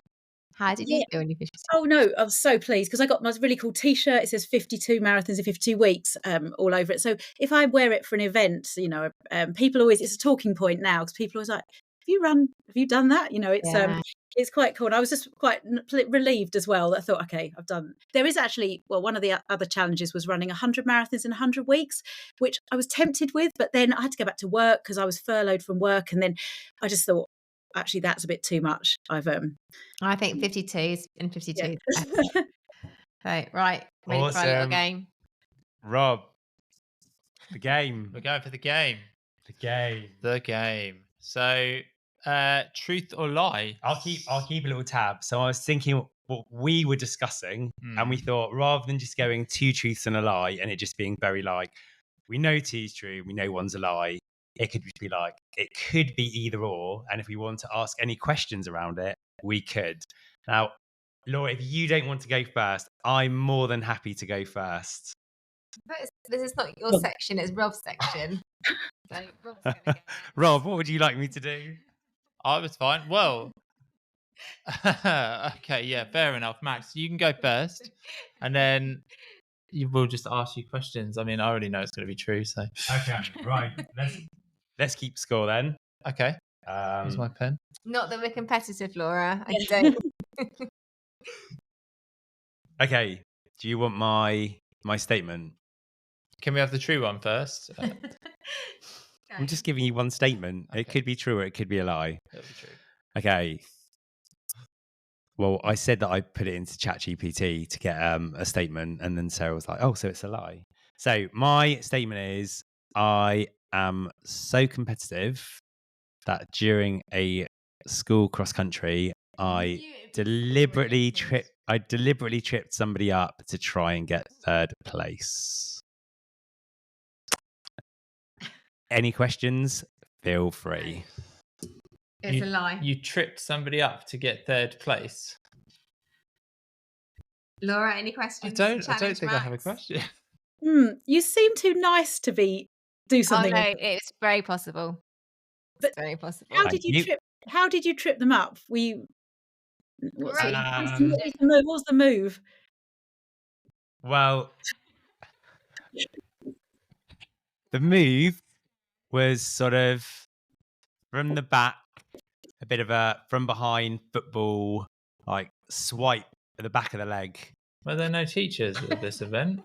How did you feel when you finished? Oh no, I was so pleased because I got my really cool T-shirt. It says 52 marathons in 52 weeks all over it. So if I wear it for an event, people always, it's a talking point now because people always like, have you done that? It's quite cool. And I was just quite relieved as well. I thought, okay, I've done. There is actually, one of the other challenges was running 100 marathons in 100 weeks, which I was tempted with, but then I had to go back to work because I was furloughed from work. And then I just thought, actually, that's a bit too much. I think 52 and 52. Yeah. Right. Ready for our little game? Rob, the game. We're going for the game. The game. So, truth or lie? I'll keep a little tab. So I was thinking what we were discussing, and we thought rather than just going 2 truths and a lie, and it just being very we know 2's true, we know 1's a lie. It could just be it could be either or. And if we want to ask any questions around it, we could. Now, Laura, if you don't want to go first, I'm more than happy to go first. This is not your section, it's Rob's section. So Rob's gonna go Rob, what would you like me to do? I was fine. Well, okay, yeah, fair enough. Max, you can go first, and then we'll just ask you questions. I already know it's going to be true, so. Okay, right. Let's keep score then. Okay. Here's my pen. Not that we're competitive, Laura. I don't. Okay. Do you want my statement? Can we have the true one first? I'm just giving you one statement. Okay. It could be true or it could be a lie. It'll be true. Okay. Well, I said that I put it into ChatGPT to get a statement, and then Sarah was like, "Oh, so it's a lie." So my statement is, I am so competitive that during a school cross country, I deliberately tripped somebody up to try and get 3rd place. Any questions? Feel free. It's a lie. You tripped somebody up to get third place. Laura, any questions? I don't Challenge think I have a Max? question. You seem too nice to do Oh something. no, it's very possible. But It's very possible. How did you trip? How did you trip them up? What was the move? Well, the move was sort of from the back, a bit of a from behind football, like swipe at the back of the leg. Were there no teachers at this event?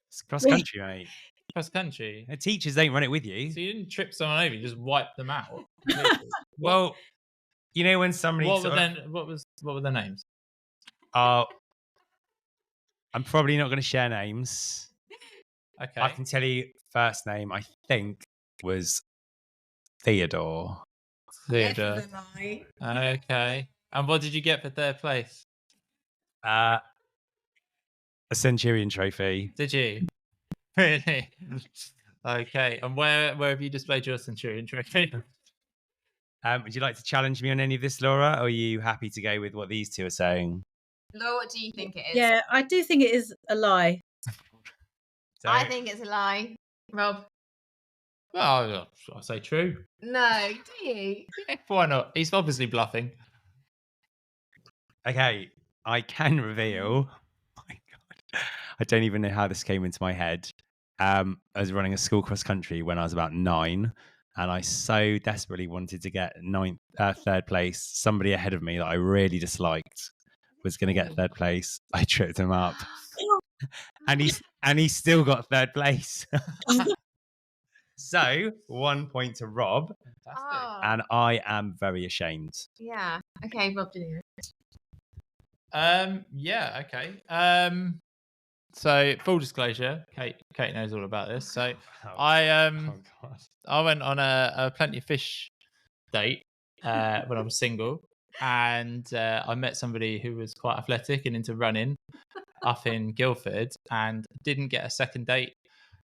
It's cross country, mate. Cross country. The teachers don't run it with you. So you didn't trip someone over; you just wiped them out. Well, you know when somebody. What were their names? I'm probably not going to share names. Okay. I can tell you first name. I think was Theodore. Theodore. It's a lie. Okay. And what did you get for third place? A Centurion trophy. Did you? Really? Okay. And where have you displayed your Centurion trophy? Would you like to challenge me on any of this, Laura, or are you happy to go with what these two are saying? Laura, what do you think it is? Yeah, I do think it is a lie. I think it's a lie. Rob? Well, I'll say true. No, do you? Why not? He's obviously bluffing. Okay, I can reveal. Oh my God, I don't even know how this came into my head. I was running a school cross country when I was about 9, and I so desperately wanted to get third place. Somebody ahead of me that I really disliked was going to get third place. I tripped him up, and he still got third place. So 1 point to Rob, Oh, and I am very ashamed. yeah. Okay, Rob, did you? Yeah, okay. So full disclosure, Kate knows all about this. So I went on a plenty of fish date when I was single, and I met somebody who was quite athletic and into running up in Guildford, and didn't get a second date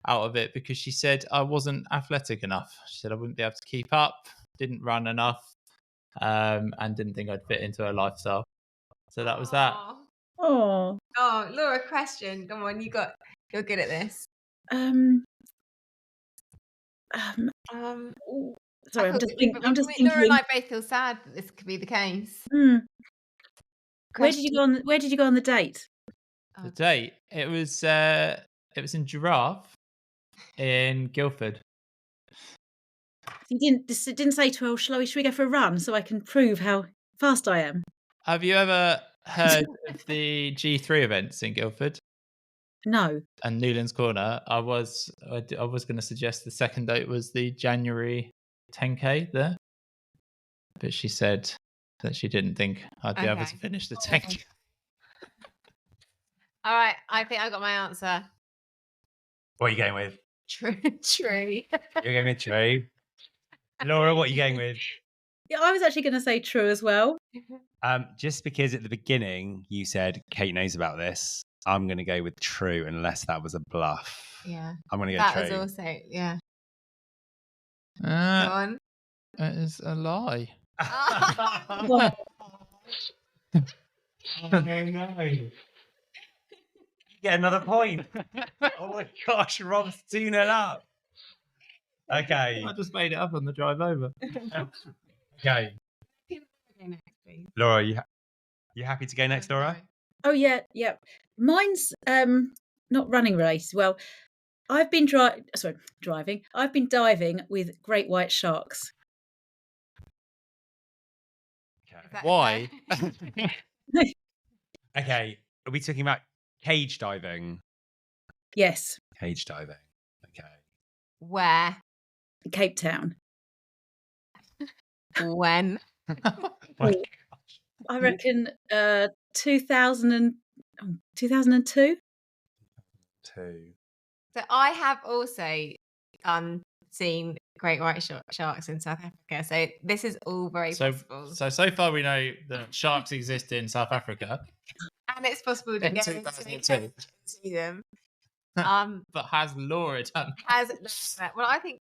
out of it because she said I wasn't athletic enough. She said I wouldn't be able to keep up, didn't run enough, and didn't think I'd fit into her lifestyle. So that was that. Oh. Oh, Laura, question. Come on, you're good at this. Sorry, I'm just thinking. Laura and I both feel sad that this could be the case. Where did you go on the date? The date, it was in Giraffe in Guildford. You didn't say to her, oh, should we go for a run so I can prove how fast I am? Have you ever heard of the G3 events in Guildford? No. And Newlands Corner. I was going to suggest the second date was the January 10K there, but she said that she didn't think I'd be able to finish the 10K. All right, I think I got my answer. What are you going with? True. You're going with true. Laura, what are you going with? Yeah, I was actually going to say true as well. Just because at the beginning you said Kate knows about this, I'm going to go with true unless that was a bluff. Yeah. I'm going to go that true. That was also, yeah. Go It on. is a lie. Oh, no. Get another point. Oh my gosh, Rob's 2-0 up. Okay. I just made it up on the drive over. Okay. Next, please. Laura, you happy to go next, Laura? Oh yeah. Mine's not running related. Well, I've been driving. I've been diving with great white sharks. Okay. Why? Okay. Are we talking about cage diving? Yes. Cage diving. Okay. Where? Cape Town. When? I reckon 2002. 2. So I have also seen great white sharks in South Africa. So this is all very possible. So far we know that sharks exist in South Africa. And it's possible to In get 2002. to see them. But has Laura done? Well, I think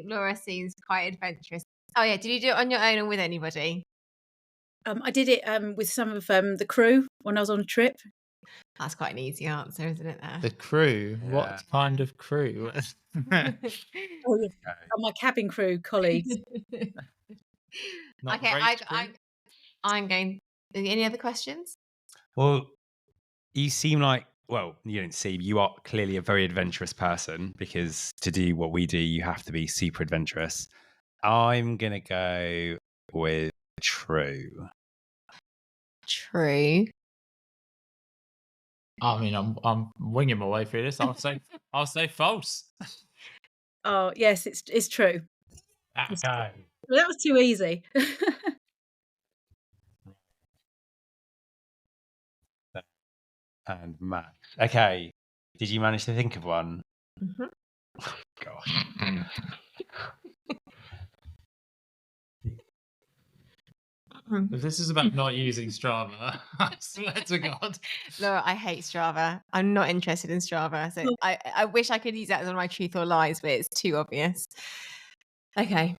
Laura seems quite adventurous. Oh yeah, did you do it on your own or with anybody? I did it with some of the crew when I was on a trip. That's quite an easy answer, isn't it? There. The crew. Yeah. What kind of crew? Oh yes, my cabin crew colleagues. Not Okay, race crew? I'm going. Any other questions? Well, you seem like, well, you don't seem, you are clearly a very adventurous person, because to do what we do, you have to be super adventurous. I'm going to go with true. True. I mean, I'm winging my way through this. I'll say false. Oh yes, it's true. Okay. Well, that was too easy. And Max. Okay. Did you manage to think of one? Mm-hmm. Oh, gosh. If this is about not using Strava, I swear to God. Laura, I hate Strava. I'm not interested in Strava. So I wish I could use that as one of my truth or lies, but it's too obvious. Okay.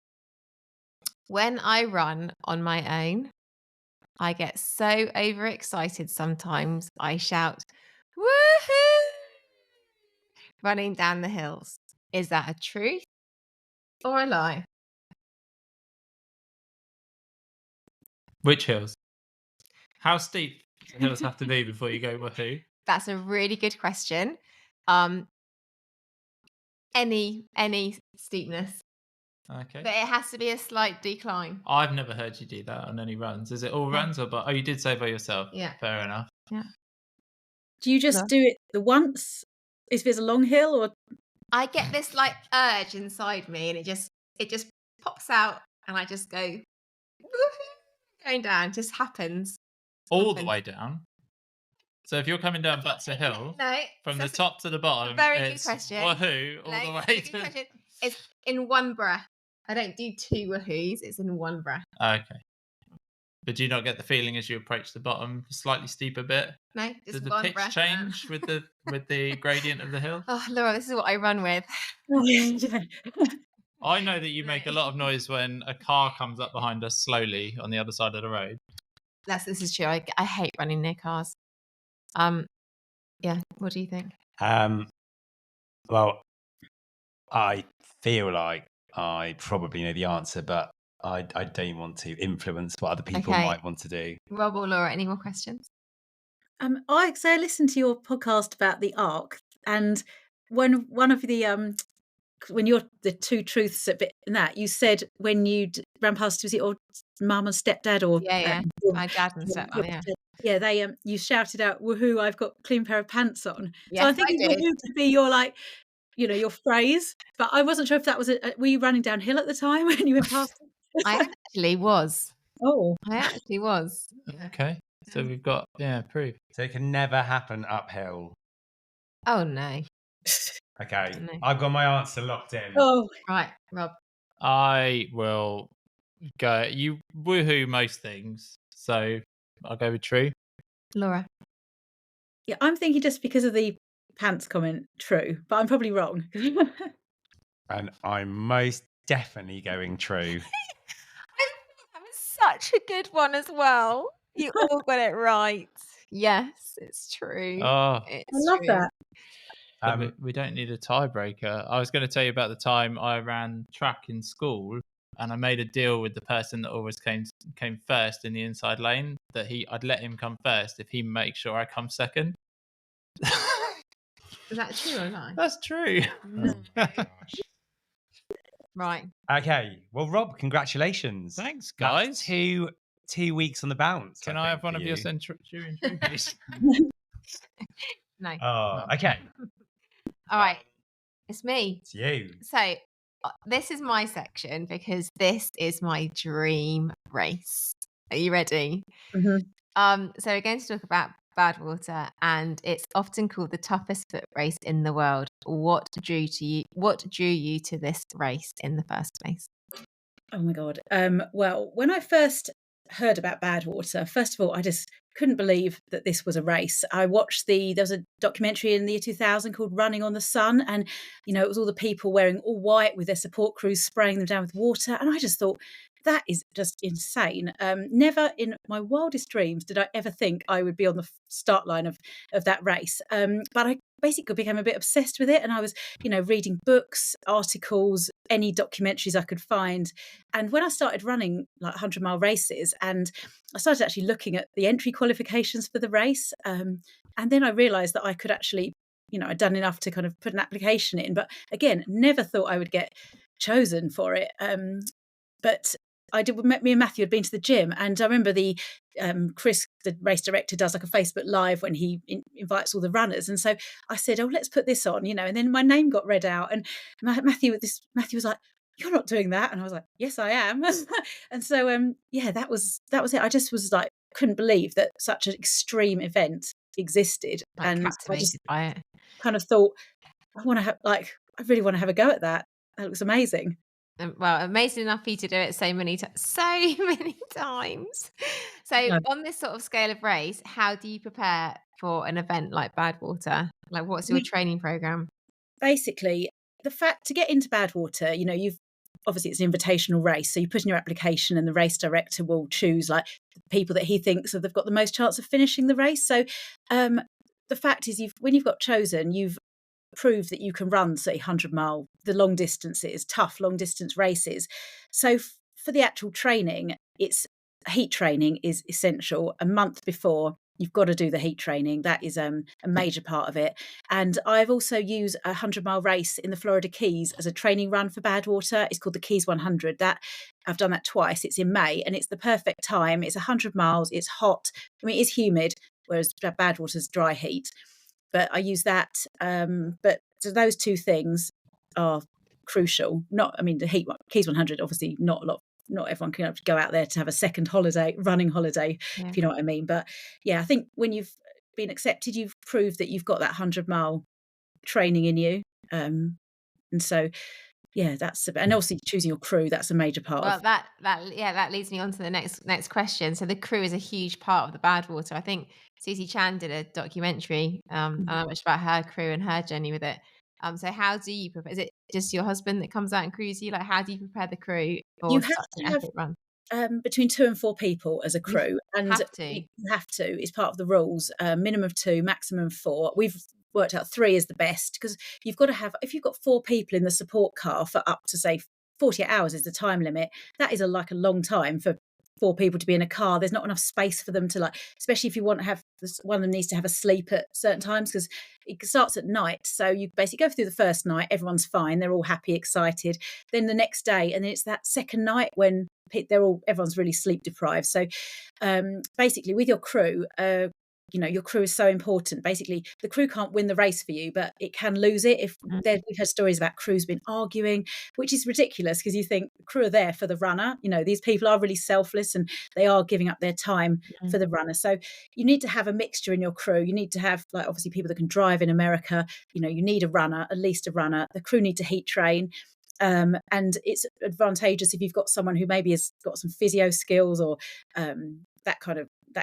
When I run on my own, I get so overexcited sometimes I shout, woohoo! Running down the hills. Is that a truth or a lie? Which hills? How steep do the hills have to be before you go woohoo? That's a really good question. Any steepness, Okay. but it has to be a slight decline. I've never heard you do that on any runs. Is it all runs or but? Oh, you did say by yourself. Yeah. Fair enough. Yeah. Do you just do it the once if it's a long hill, or I get this like urge inside me, and it just pops out, and I just go woohoo, going down. It just happens. All the way down. So if you're coming down Butser Hill, from the top to the bottom, very good it's question. woohoo all the way to. It's in one breath. I don't do two woohoos. It's in one breath. Okay. But do you not get the feeling as you approach the bottom, slightly steeper bit? No, just Does the one pitch breath. change with the gradient of the hill? Oh, Laura, this is what I run with. I know that you make a lot of noise when a car comes up behind us slowly on the other side of the road. This is true. I hate running near cars. Yeah. What do you think? Well, I feel like I probably know the answer, but I don't want to influence what other people might want to do. Rob or Laura, any more questions? I listened to your podcast about the Ark, and when one of the when you're the two truths a bit in that, you said when you ran past, was it your mum and stepdad or my dad and stepdad, they you shouted out woohoo, I've got a clean pair of pants on. Yes, so I think woohoo could be your like, your phrase, but I wasn't sure if that was were you running downhill at the time when you went past? I actually was. Oh, I actually was. Okay, so we've got proof. So it can never happen uphill. Oh no. Okay, I've got my answer locked in. Oh, right, Rob. I will go. You woohoo most things, so I'll go with true. Laura. Yeah, I'm thinking just because of the pants comment, true, but I'm probably wrong. And I'm most definitely going true. That was such a good one as well. You all got it right. Yes, it's true. Oh, it's I love true. that. We don't need a tiebreaker. I was going to tell you about the time I ran track in school, and I made a deal with the person that always came first in the inside lane that I'd let him come first if he makes sure I come second. Is that true or not? That's true. No. Right. Okay. Well, Rob, congratulations. Thanks, guys. That's 2 weeks on the bounce. Can I have one of your centurion trophies? No. Oh, okay. All right. It's me. It's you. So this is my section because this is my dream race. Are you ready? Mm-hmm. So we're going to talk about Badwater, and it's often called the toughest foot race in the world. What drew you to this race in the first place? Oh my god. Well, when I first heard about Badwater, first of all, I just couldn't believe that this was a race. I watched there was a documentary in the year 2000 called Running on the Sun, and it was all the people wearing all white with their support crews spraying them down with water, and I just thought, that is just insane. Never in my wildest dreams did I ever think I would be on the start line of that race. But I basically became a bit obsessed with it, and I was, reading books, articles, any documentaries I could find. And when I started running like 100-mile races, and I started actually looking at the entry qualifications for the race, and then I realised that I could actually, I'd done enough to kind of put an application in, but again, never thought I would get chosen for it. But me and Matthew had been to the gym, and I remember Chris, the race director, does like a Facebook Live when he invites all the runners. And so I said, "Oh, let's put this on," and then my name got read out, and Matthew was like, "You're not doing that," and I was like, "Yes, I am." And so that was it. I just was like, couldn't believe that such an extreme event existed, and I just by it. kind of thought, I really want to have a go at that. That looks amazing. Well, amazing enough for you to do it so many times. So on this sort of scale of race, how do you prepare for an event like Badwater? Like, what's your training program? Basically, the fact to get into Badwater, you've obviously it's an invitational race, so you put in your application, and the race director will choose like the people that he thinks they've got the most chance of finishing the race. So the fact is, when you've got chosen, you've prove that you can run, say, 100-mile, the long distances, tough long distance races. So for the actual training, heat training is essential. A month before, you've got to do the heat training. That is a major part of it. And I've also used a 100-mile race in the Florida Keys as a training run for Badwater. It's called the Keys 100. I've done that twice. It's in May, and it's the perfect time. It's 100 miles. It's hot. I mean, it's humid, whereas Badwater's dry heat. But I use that. But so those two things are crucial. The Keys 100, obviously not everyone can go out there to have a second running holiday, if you know what I mean. But yeah, I think when you've been accepted, you've proved that you've got that 100-mile training in you. And so, yeah, and also choosing your crew, that's a major part. Well, that leads me on to the next question. So the crew is a huge part of the Badwater. I think Susie Chan did a documentary much about her crew and her journey with it. So how do you prepare? Is it just your husband that comes out and crews you? Like, how do you prepare the crew for such an epic run? Between 2 and 4 people as a crew, and have to. You have to. It's part of the rules. Minimum of 2, maximum 4. We've worked out 3 is the best, because you've got to have, if you've got 4 people in the support car for up to say 48 hours is the time limit. That is a long time for 4 people to be in a car. There's not enough space for them to especially if you want to have one of them needs to have a sleep at certain times, because it starts at night. So you basically go through the first night, everyone's fine, they're all happy, excited. Then the next day, and then it's that second night when everyone's really sleep deprived. So basically with your crew, your crew is so important. Basically, the crew can't win the race for you, but it can lose it. We've heard stories about crews been arguing, which is ridiculous, because you think the crew are there for the runner. These people are really selfless, and they are giving up their time for the runner. So you need to have a mixture in your crew. You need to have, obviously, people that can drive in America. You need a runner, at least a runner. The crew need to heat train. And it's advantageous if you've got someone who maybe has got some physio skills or that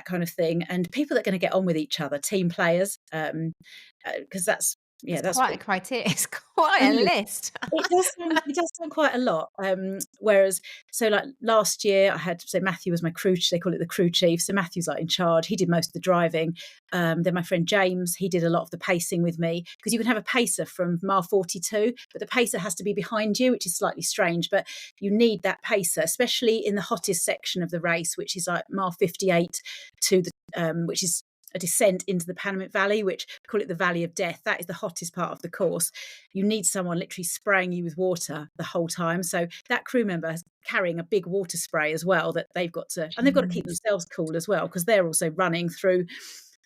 kind of thing, and people that are going to get on with each other, team players, because that's quite a criteria. It's quite a list. It does sound quite a lot. Whereas, so last year, I had Matthew was my crew. They call it the crew chief. So Matthew's in charge. He did most of the driving. Then my friend James, he did a lot of the pacing with me, because you can have a pacer from mile 42, but the pacer has to be behind you, which is slightly strange. But you need that pacer, especially in the hottest section of the race, which is mile 58 to the which is a descent into the Panamint Valley, which we call it the Valley of Death. That is the hottest part of the course. You need someone literally spraying you with water the whole time. So that crew member is carrying a big water spray as well, that they've got to keep themselves cool as well, because they're also running through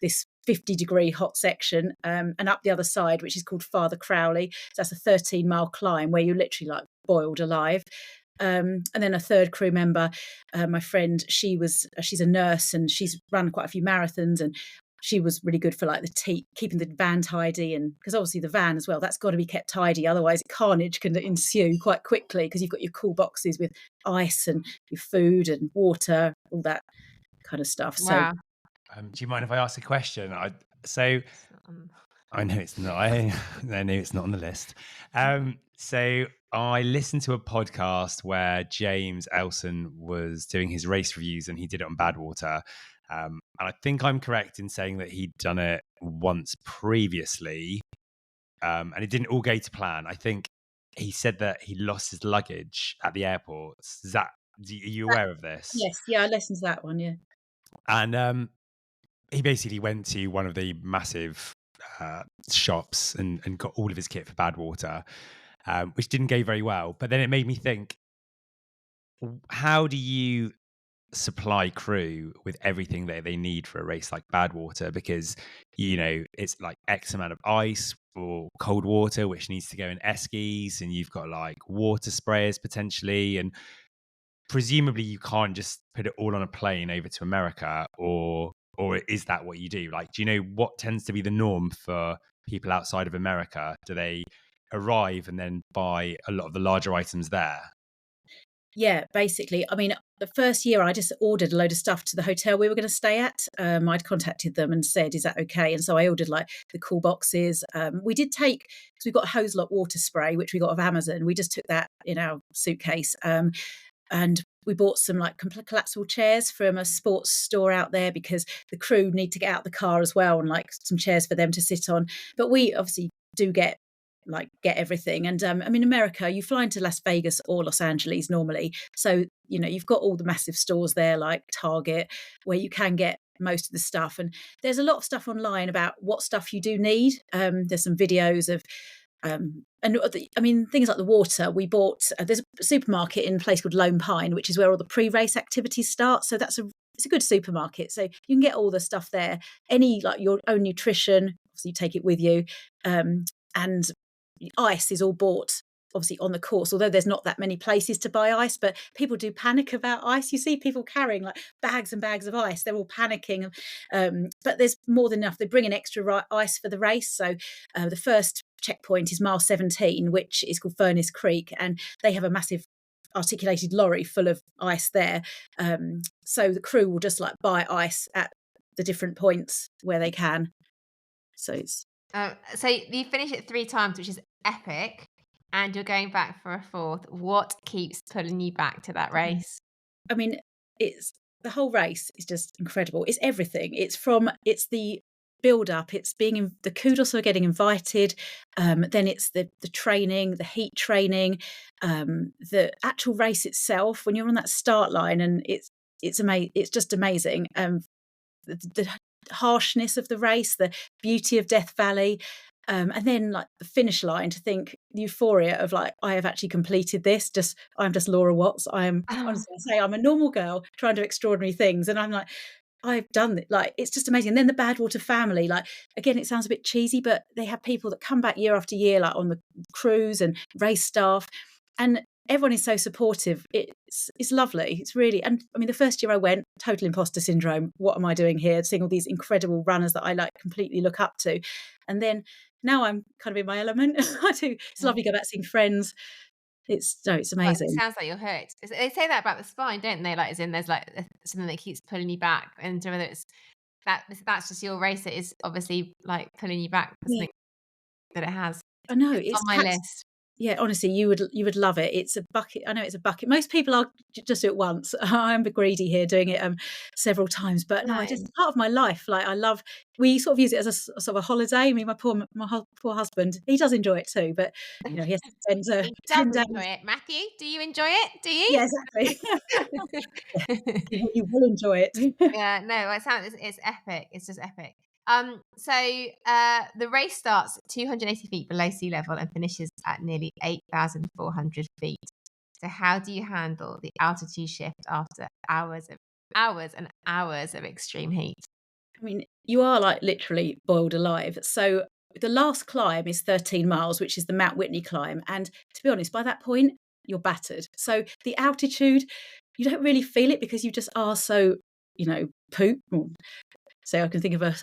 this 50-degree hot section and up the other side, which is called Father Crowley. So that's a 13-mile climb where you're literally boiled alive. And then a third crew member, my friend, she's a nurse, and she's run quite a few marathons, and she was really good for keeping the van tidy, and because obviously the van as well, that's got to be kept tidy, otherwise carnage can ensue quite quickly, because you've got your cool boxes with ice and your food and water, all that kind of stuff. So Wow. Do you mind if I ask a question? I know it's not. I know it's not on the list. So I listened to a podcast where James Elson was doing his race reviews, and he did it on Badwater. And I think I'm correct in saying that he'd done it once previously, and it didn't all go to plan. I think he said that he lost his luggage at the airport. Are you aware of this? yes, I listened to that one. Yeah, And he basically went to one of the massive shops and got all of his kit for Badwater, which didn't go very well. But then it made me think, how do you supply crew with everything that they need for a race like Badwater? Because, it's like X amount of ice or cold water, which needs to go in eskies, and you've got like water sprayers potentially. And presumably you can't just put it all on a plane over to America, or is that what you do? Like, do you know what tends to be the norm for people outside of America? Do they arrive and then buy a lot of the larger items there? Yeah, basically. I mean, the first year I just ordered a load of stuff to the hotel we were going to stay at. I'd contacted them and said, is that okay? And so I ordered like the cool boxes. We did take, because we got a hose lock water spray, which we got off Amazon. We just took that in our suitcase. And we bought some like collapsible chairs from a sports store out there, because the crew need to get out the car as well, and like some chairs for them to sit on. But we obviously do get everything. And I mean, America, you fly into Las Vegas or Los Angeles normally. So, you've got all the massive stores there like Target, where you can get most of the stuff. And there's a lot of stuff online about what stuff you do need. There's some videos of things like the water we bought. There's a supermarket in a place called Lone Pine, which is where all the pre-race activities start. So it's a good supermarket. So you can get all the stuff there. Any like your own nutrition, obviously you take it with you. And ice is all bought obviously on the course, although there's not that many places to buy ice, but people do panic about ice. You see people carrying like bags and bags of ice. They're all panicking. But there's more than enough. They bring in extra ice for the race. So the first checkpoint is mile 17, which is called Furnace Creek, and they have a massive articulated lorry full of ice there. So the crew will just like buy ice at the different points where they can. So it's so you finish it 3 times, which is epic, and you're going back for a 4th. What keeps pulling you back to that race? I mean, it's the whole race is just incredible. It's everything. It's the build up. It's being the kudos for getting invited. Then it's the training, the heat training, the actual race itself. When you're on that start line, and it's amazing. It's just amazing. The harshness of the race, the beauty of Death Valley, and then like the finish line, to think the euphoria of like, I have actually completed this. I'm just Laura Watts. I'm honestly, I say I'm a normal girl trying to do extraordinary things, and I'm like, I've done it. Like, it's just amazing. And then the Badwater family, like, again, it sounds a bit cheesy, but they have people that come back year after year, like on the crews and race staff, and everyone is so supportive. It's lovely. It's really, and I mean, the first year I went, total imposter syndrome. What am I doing here? Seeing all these incredible runners that I like completely look up to. And then now I'm kind of in my element. It's lovely to go back seeing friends. It's amazing. Well, it sounds like you're hooked. They say that about the spine, don't they? Like, as in there's like something that keeps pulling you back, and whether it's that's just your race, it is obviously like pulling you back for something that it has. I know it's on my list. Yeah, honestly, you would love it. It's a bucket. I know it's a bucket. Most people are just do it once. I'm a bit greedy here, doing it several times. But no, it's part of my life. Like, I love. We sort of use it as a sort of a holiday. I mean, my poor husband, he does enjoy it too. But he has to spend. He does enjoy it. Matthew, do you enjoy it? Do you? Yeah, exactly. You will enjoy it. Yeah, no, it's epic. It's just epic. So the race starts 280 feet below sea level and finishes at nearly 8,400 feet. So how do you handle the altitude shift after hours and hours of extreme heat? I mean, you are like literally boiled alive. So the last climb is 13 miles, which is the Mount Whitney climb. And to be honest, by that point, you're battered. So the altitude, you don't really feel it, because you just are so, poop. So I can think of a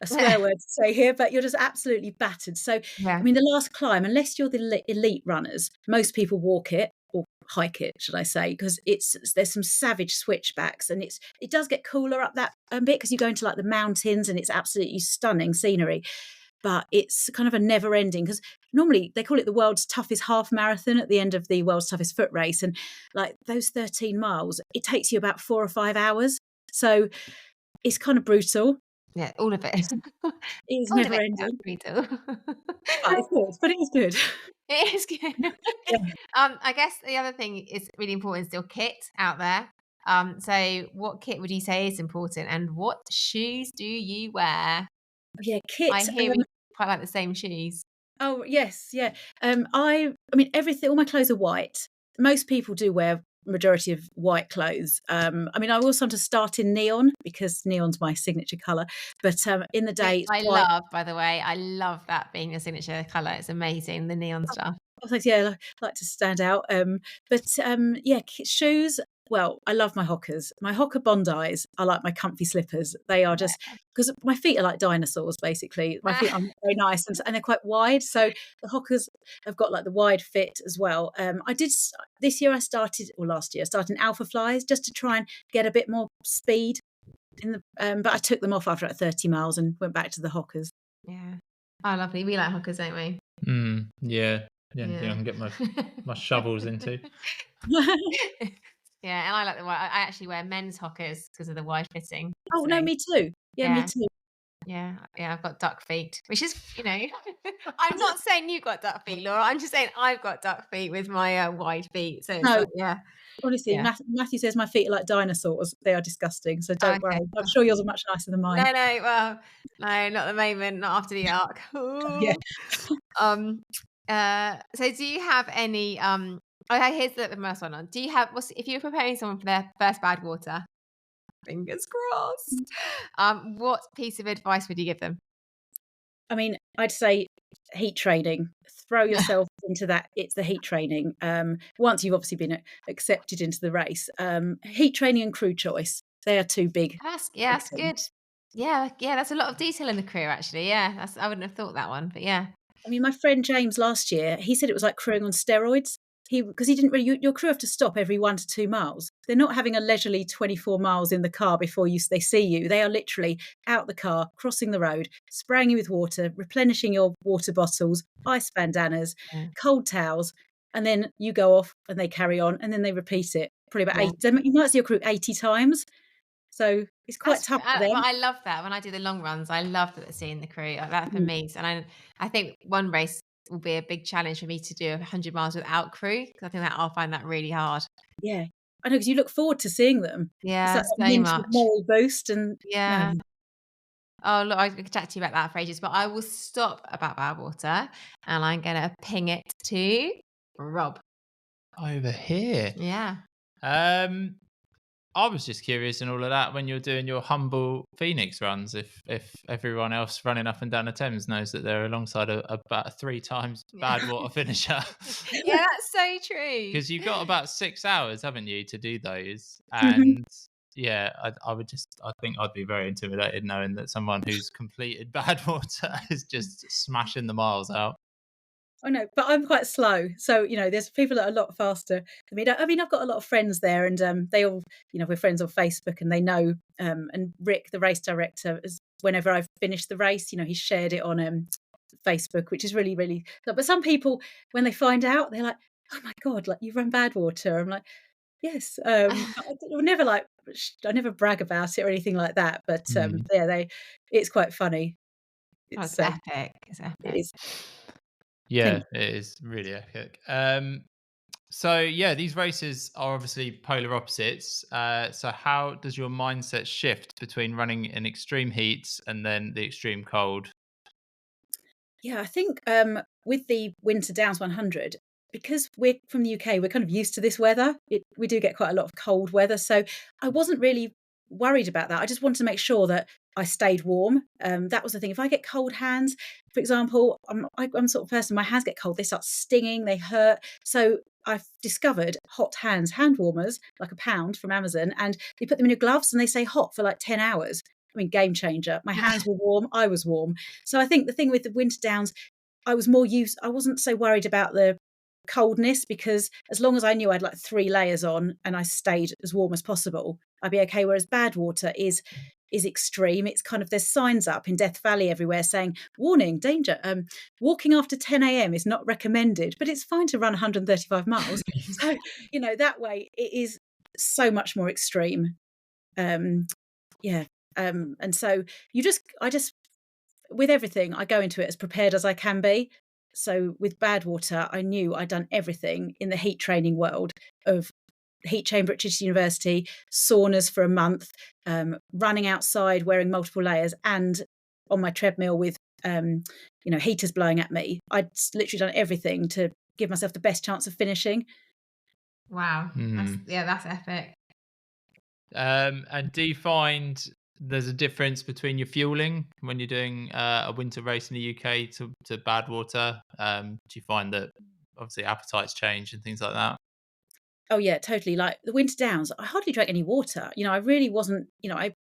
swear word to say here, but you're just absolutely battered. So, yeah. I mean, the last climb, unless you're the elite runners, most people walk it or hike it, should I say, because there's some savage switchbacks, and it does get cooler up that bit because you go into like the mountains and it's absolutely stunning scenery. But it's kind of a never ending, because normally they call it the world's toughest half marathon at the end of the world's toughest foot race. And like those 13 miles, it takes you about 4 or 5 hours. So it's kind of brutal. Yeah, all of it. It's All of never it ending. brutal. But it's good. But it is good. It is good. Yeah. I guess the other thing is really important is still kit out there. So what kit would you say is important, and what shoes do you wear? Yeah, kit. I hear we quite like the same shoes. Oh yes, yeah. I mean everything. All my clothes are white. Most people do wear majority of white clothes. I mean, I will sometimes start in neon because neon's my signature colour. But in the day, Which I white. love, by the way. I love that being your signature colour. It's amazing, the neon stuff. Oh, thanks. Yeah, I like to stand out. Yeah, shoes. Well, I love my Hokas. My Hoka Bondis are like my comfy slippers. They are just because my feet are like dinosaurs, basically. My feet are very nice and they're quite wide. So the Hokas have got like the wide fit as well. I did this year. Last year, I started in Alpha Flies just to try and get a bit more speed in the. But I took them off after 30 miles and went back to the Hokas. Yeah. Oh, lovely. We like Hokas, don't we? Yeah. The only thing I can get my shovels into. Yeah, and I like the wide. I actually wear men's Hokas because of the wide fitting. Oh so, no, me too. Yeah, me too. Yeah, I've got duck feet, which is, I'm not saying you've got duck feet, Laura. I'm just saying I've got duck feet with my wide feet. So it's No, like, yeah. Honestly, Yeah. Matthew says my feet are like dinosaurs. They are disgusting. So don't worry. Okay. I'm sure yours are much nicer than mine. No, well, no, not at the moment, not after the arc. Yeah. So do you have any okay, here's the first one. Do you have if you're preparing someone for their first Badwater, fingers crossed, what piece of advice would you give them? I mean, I'd say heat training. Throw yourself into that. It's the heat training. Once you've obviously been accepted into the race, heat training and crew choice. They are two big. That's things. good. Yeah, that's a lot of detail in the crew actually. Yeah, I wouldn't have thought that one, but yeah. I mean, my friend James last year, he said it was like crewing on steroids. Because he didn't really, your crew have to stop every 1 to 2 miles. They're not having a leisurely 24 miles in the car before they see you. They are literally out the car, crossing the road, spraying you with water, replenishing your water bottles, ice bandanas, cold towels, and then you go off and they carry on, and then they repeat it. Probably about 8. You might see your crew 80 times. So it's quite tough for them. But I love that. When I do the long runs, I love that they're seeing the crew. That for me. And I think one race will be a big challenge for me to do 100 miles without crew, because I think that I'll find that really hard. Yeah, I know, because you look forward to seeing them. Yeah, it's like so a much moral boost, and yeah. Oh, look, I could chat to you about that for ages, but I will stop about Badwater, and I'm gonna ping it to Rob over here. Yeah. I was just curious in all of that when you're doing your humble Phoenix runs, if everyone else running up and down the Thames knows that they're alongside about a 3 times Badwater finisher. Yeah, that's so true. Because you've got about 6 hours, haven't you, to do those? And yeah, I think I'd be very intimidated knowing that someone who's completed Badwater is just smashing the miles out. I know, but I'm quite slow. So, there's people that are a lot faster than me. I mean, I've got a lot of friends there, and they all, we're friends on Facebook, and they know, and Rick, the race director, whenever I've finished the race, he's shared it on Facebook, which is really, really, but some people, when they find out, they're like, oh my God, like you've run Badwater. I'm like, yes. I never brag about it or anything like that, but it's quite funny. It's epic. It's epic. It is. Yeah, it is really epic. So yeah, these races are obviously polar opposites. So how does your mindset shift between running in extreme heats and then the extreme cold? Yeah, I think with the Winter Downs 100, because we're from the UK, we're kind of used to this weather. We do get quite a lot of cold weather, so I wasn't really worried about that. I just wanted to make sure that I stayed warm. That was the thing. If I get cold hands, for example, I'm the sort of person, my hands get cold, they start stinging, they hurt. So I've discovered hot hands, hand warmers, like £1 from Amazon, and you put them in your gloves and they stay hot for like 10 hours. I mean, game changer. My hands were warm, I was warm. So I think the thing with the Winter Downs, I was more used, I wasn't so worried about the coldness, because as long as I knew I had like 3 layers on and I stayed as warm as possible, I'd be okay. Whereas Badwater is extreme. It's kind of, there's signs up in Death Valley everywhere saying, warning, danger, walking after 10 a.m. is not recommended, but it's fine to run 135 miles. So, that way it is so much more extreme. And so I just, with everything, I go into it as prepared as I can be. So with Badwater, I knew I'd done everything in the heat training world of heat chamber at Chichester University, saunas for a month, running outside wearing multiple layers, and on my treadmill with heaters blowing at me. I'd literally done everything to give myself the best chance of finishing. Wow. That's epic. And do you find there's a difference between your fueling when you're doing a winter race in the UK to Badwater? Do you find that obviously appetites change and things like that? Oh yeah, totally. Like the Winter Downs, I hardly drank any water. I really wasn't.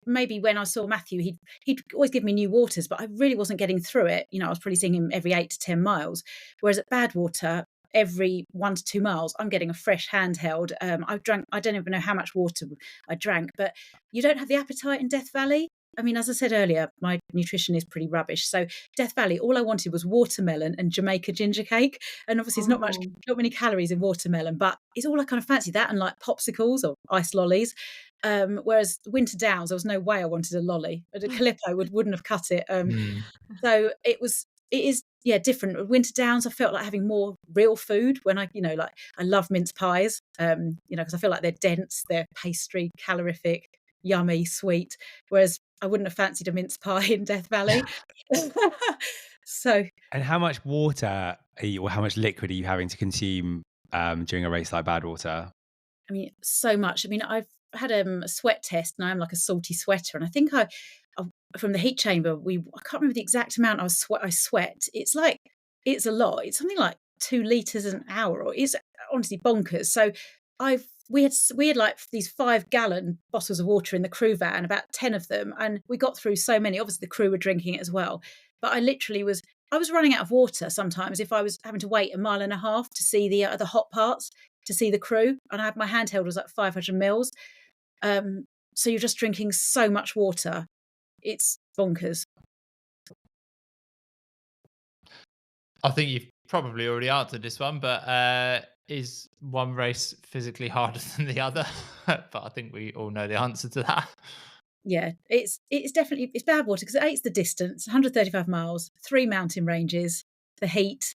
Maybe when I saw Matthew, he'd always give me new waters, but I really wasn't getting through it. I was probably seeing him every 8 to 10 miles, whereas at Badwater, every 1 to 2 miles, I'm getting a fresh handheld. I don't even know how much water I drank, but you don't have the appetite in Death Valley. I mean, as I said earlier, my nutrition is pretty rubbish. So Death Valley, all I wanted was watermelon and Jamaica ginger cake. And obviously there's not many calories in watermelon, but it's all I kind of fancy, that and like popsicles or ice lollies. Whereas Winter Downs, there was no way I wanted a lolly. A Calippo wouldn't have cut it. So it is different. With Winter Downs, I felt like having more real food when I love mince pies, because I feel like they're dense, they're pastry, calorific, yummy, sweet. Whereas I wouldn't have fancied a mince pie in Death Valley. So. And how much water or how much liquid are you having to consume during a race like Badwater? I mean, so much. I mean, I've had a sweat test and I'm like a salty sweater. And I think I from the heat chamber, I can't remember the exact amount I sweat. It's a lot. It's something like 2 litres an hour, or it's honestly bonkers. So we had like these 5-gallon bottles of water in the crew van, about 10 of them, and we got through so many. Obviously the crew were drinking it as well, but I was running out of water sometimes if I was having to wait 1.5 miles to see the hot parts, to see the crew, and I had my handheld was like 500 mils. So you're just drinking so much water. It's bonkers. I think you've probably already answered this one, but is one race physically harder than the other? But I think we all know the answer to that. Yeah, it's definitely, it's Badwater because it's the distance, 135 miles, 3 mountain ranges, the heat,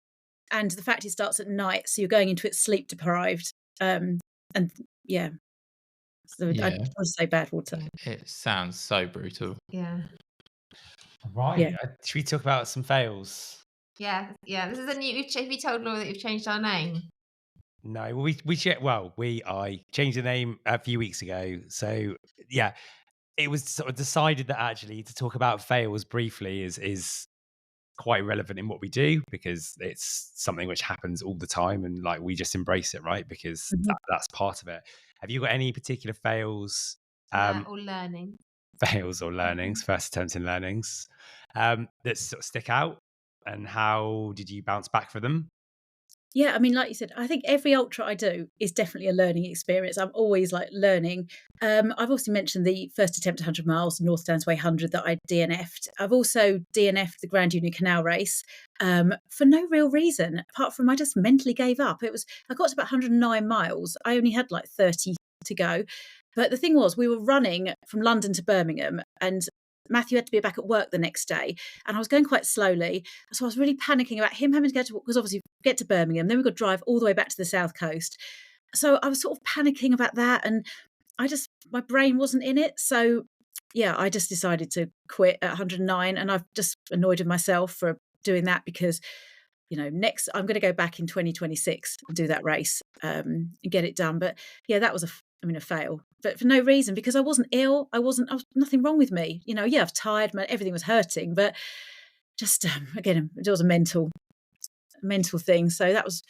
and the fact it starts at night, so you're going into it sleep deprived. So I'd say Badwater. It sounds so brutal. Yeah. Right. Yeah. Should we talk about some fails? Yeah. This is a new. Have you told Laura that you've changed our name? No, I changed the name a few weeks ago. So yeah, it was sort of decided that actually to talk about fails briefly is quite relevant in what we do, because it's something which happens all the time, and like we just embrace it, right? Because that's part of it. Have you got any particular fails? Or learning. Fails or learnings, first attempts in learnings, that sort of stick out, and how did you bounce back for them? Yeah, I mean, like you said, I think every ultra I do is definitely a learning experience. I'm always like learning. I've also mentioned the first attempt 100 miles, North Downs Way 100 that I DNF'd. I've also DNF'd the Grand Union Canal Race for no real reason, apart from I just mentally gave up. I got to about 109 miles. I only had like 30 to go. But the thing was, we were running from London to Birmingham, and Matthew had to be back at work the next day, and I was going quite slowly. So I was really panicking about him having to get to work, because obviously get to Birmingham, then we've got to drive all the way back to the south coast. So I was sort of panicking about that, and my brain wasn't in it. So yeah, I just decided to quit at 109, and I've just annoyed with myself for doing that, because next I'm going to go back in 2026 and do that race and get it done. But yeah, that was a fail, but for no reason, because I wasn't ill. I was nothing wrong with me. I was tired, everything was hurting, but just again, it was a mental thing. So that was,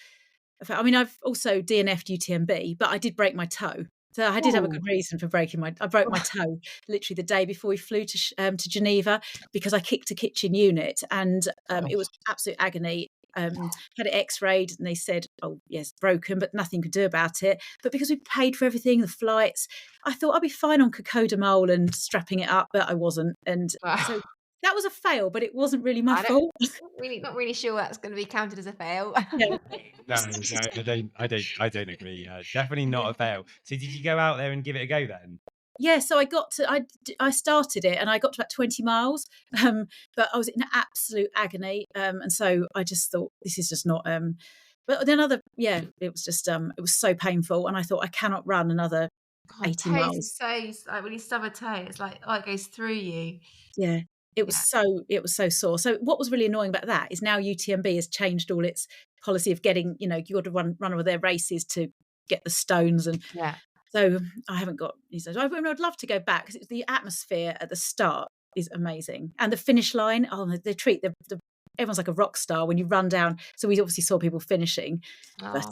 I've also DNF'd UTMB, but I did break my toe. So I did have a good reason for I broke my toe literally the day before we flew to Geneva, because I kicked a kitchen unit, and it was absolute agony. had it x-rayed, and they said, oh yes, broken, but nothing could do about it. But because we paid for everything, the flights, I thought I'd be fine on cocodamol and strapping it up, but I wasn't. And so that was a fail, but it wasn't really my fault. Not really sure that's going to be counted as a fail. Yeah. No, I don't agree. Definitely not a fail. So did you go out there and give it a go then? Yeah, so I started it and I got to about 20 miles, but I was in absolute agony, and so I just thought, this is just not. But then it was just it was so painful, and I thought, I cannot run another 80 miles. So like when you stub a toe, it's like, oh, it goes through you. Yeah, it was so sore. So what was really annoying about that is now UTMB has changed all its policy of getting, you got to run all their races to get the stones, and so I haven't got these. I'd love to go back because the atmosphere at the start is amazing, and the finish line. Oh, they treat everyone's like a rock star when you run down. So we obviously saw people finishing, but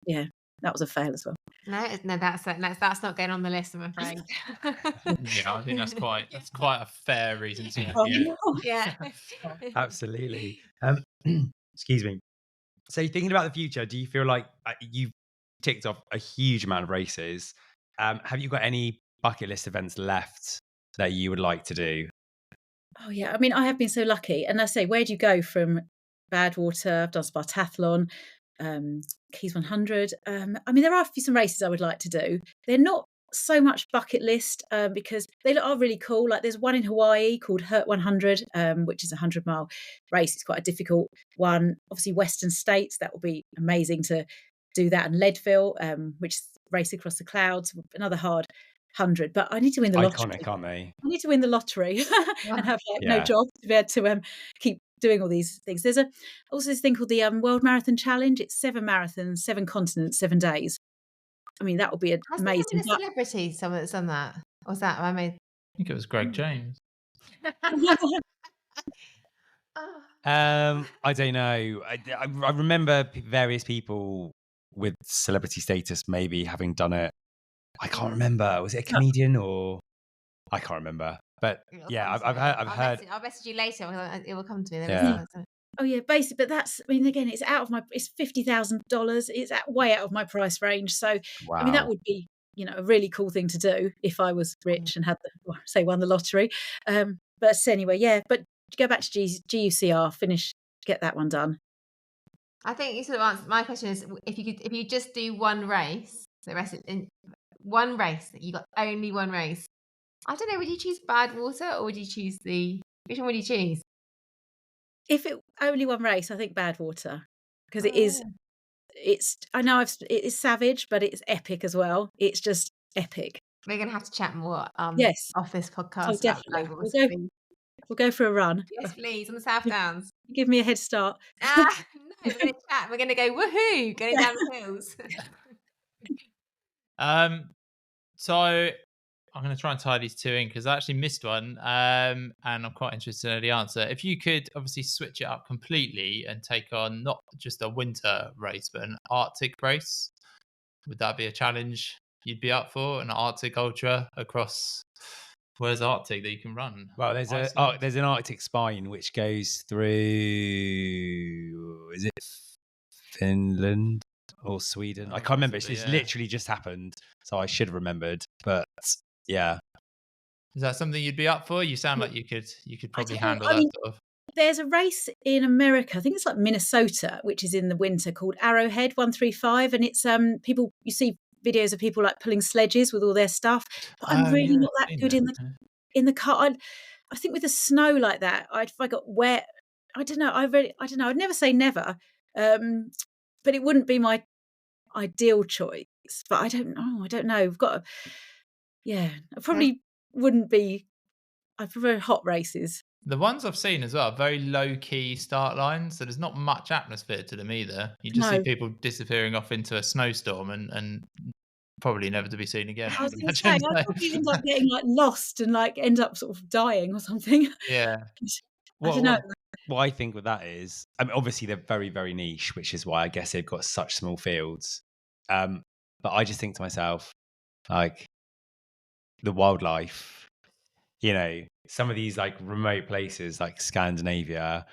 yeah, that was a fail as well. No, that's not going on the list, I'm afraid. Yeah, I think that's quite a fair reason to. Yeah, absolutely. Excuse me. So thinking about the future, do you feel like you've ticked off a huge amount of races? Have you got any bucket list events left that you would like to do? Oh yeah, I mean, I have been so lucky, and I say, where do you go from Badwater? I've done Spartathlon, Keys 100. I mean, there are some races I would like to do. They're not so much bucket list because they are really cool. Like there's one in Hawaii called Hurt 100, which is a 100-mile race. It's quite a difficult one. Obviously, Western States, that will be amazing to do that, and Leadville, which is race across the clouds, another hard 100. But I need to win the lottery. Iconic, aren't they? I need to win the lottery and have no job to be able to keep doing all these things. There's also this thing called the World Marathon Challenge. It's 7 marathons, 7 continents, 7 days. I mean, that would be amazing. Has there been a celebrity someone that's done that? Or was that I think it was Greg James. I don't know. I remember various people with celebrity status maybe having done it. I can't remember. Was it a comedian or I can't remember. But yeah, I've heard. I'll message you later. It will come to me. Yeah. Oh yeah, basically, but that's. I mean, again, it's $50,000. It's way out of my price range. So wow. I mean, that would be a really cool thing to do if I was rich and had won the lottery. But anyway, yeah. But go back to GUCR, get that one done. I think you sort of answered my question. Is if you just do one race, the rest in one race, that you got only one race. I don't know. Would you choose Badwater or would you choose which one would you choose? If it only one race, I think Badwater, because it is. I know it is savage, but it's epic as well. It's just epic. We're gonna have to chat more. Yes, off this podcast. Oh, definitely. We'll go for a run. Yes, please, on the South Downs. Give me a head start. No, we're gonna chat. We're gonna go woohoo, going down the hills. So I'm going to try and tie these two in because I actually missed one, and I'm quite interested to know the answer. If you could obviously switch it up completely and take on not just a winter race, but an Arctic race, would that be a challenge you'd be up for? An Arctic Ultra across, where's Arctic that you can run? Well, there's an Arctic spine which goes through, is it Finland or Sweden? I can't remember. It's literally just happened, so I should have remembered. But yeah, is that something you'd be up for? You sound like you could probably handle that sort of. There's a race in America, I think it's like Minnesota, which is in the winter, called Arrowhead 135, and it's people. You see videos of people like pulling sledges with all their stuff, but I'm really not that good in the car. I think with the snow like that, if I got wet, I don't know. I don't know. I'd never say never, but it wouldn't be my ideal choice. But I don't know. I've got I probably wouldn't be. I prefer hot races. The ones I've seen as well are very low-key start lines, so there's not much atmosphere to them either. You just see people disappearing off into a snowstorm and probably never to be seen again. I was going to say, I probably end up getting lost and end up sort of dying or something. Yeah. I don't know. What I think with that is, I mean, obviously they're very, very niche, which is why I guess they've got such small fields. But I just think to myself, like, the wildlife, some of these remote places like Scandinavia,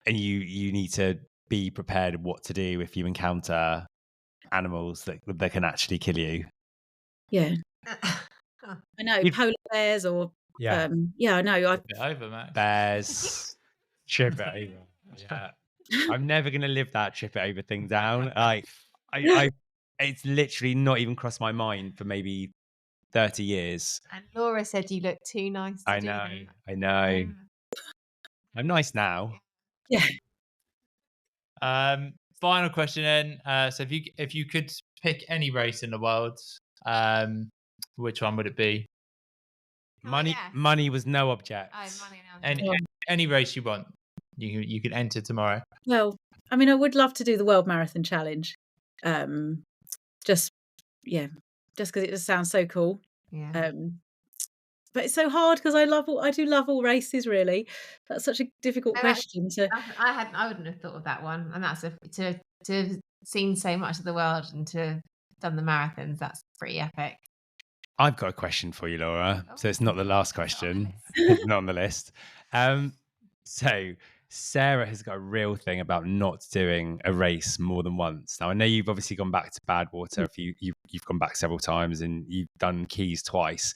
and you need to be prepared what to do if you encounter animals that can actually kill you. Yeah, I know, polar bears or I know. Flip it over, Max. Bears, trip it over. Yeah, I'm never gonna live that trip it over thing down. I it's literally not even crossed my mind for maybe 30 years. And Laura said you look too nice to do that. I know. I'm nice now. Yeah. Final question then. So if you could pick any race in the world, which one would it be? Money was no object. Any race you want, you can enter tomorrow. Well, I mean, I would love to do the World Marathon Challenge. Just because it just sounds so cool. Yeah. But it's so hard because I do love all races. Really, that's such a difficult question. I wouldn't have thought of that one, and that's to have seen so much of the world and to have done the marathons. That's pretty epic. I've got a question for you, Laura. So it's not the last question. It's not on the list. So Sarah has got a real thing about not doing a race more than once. Now I know you've obviously gone back to Badwater. You've gone back several times and you've done Keys twice.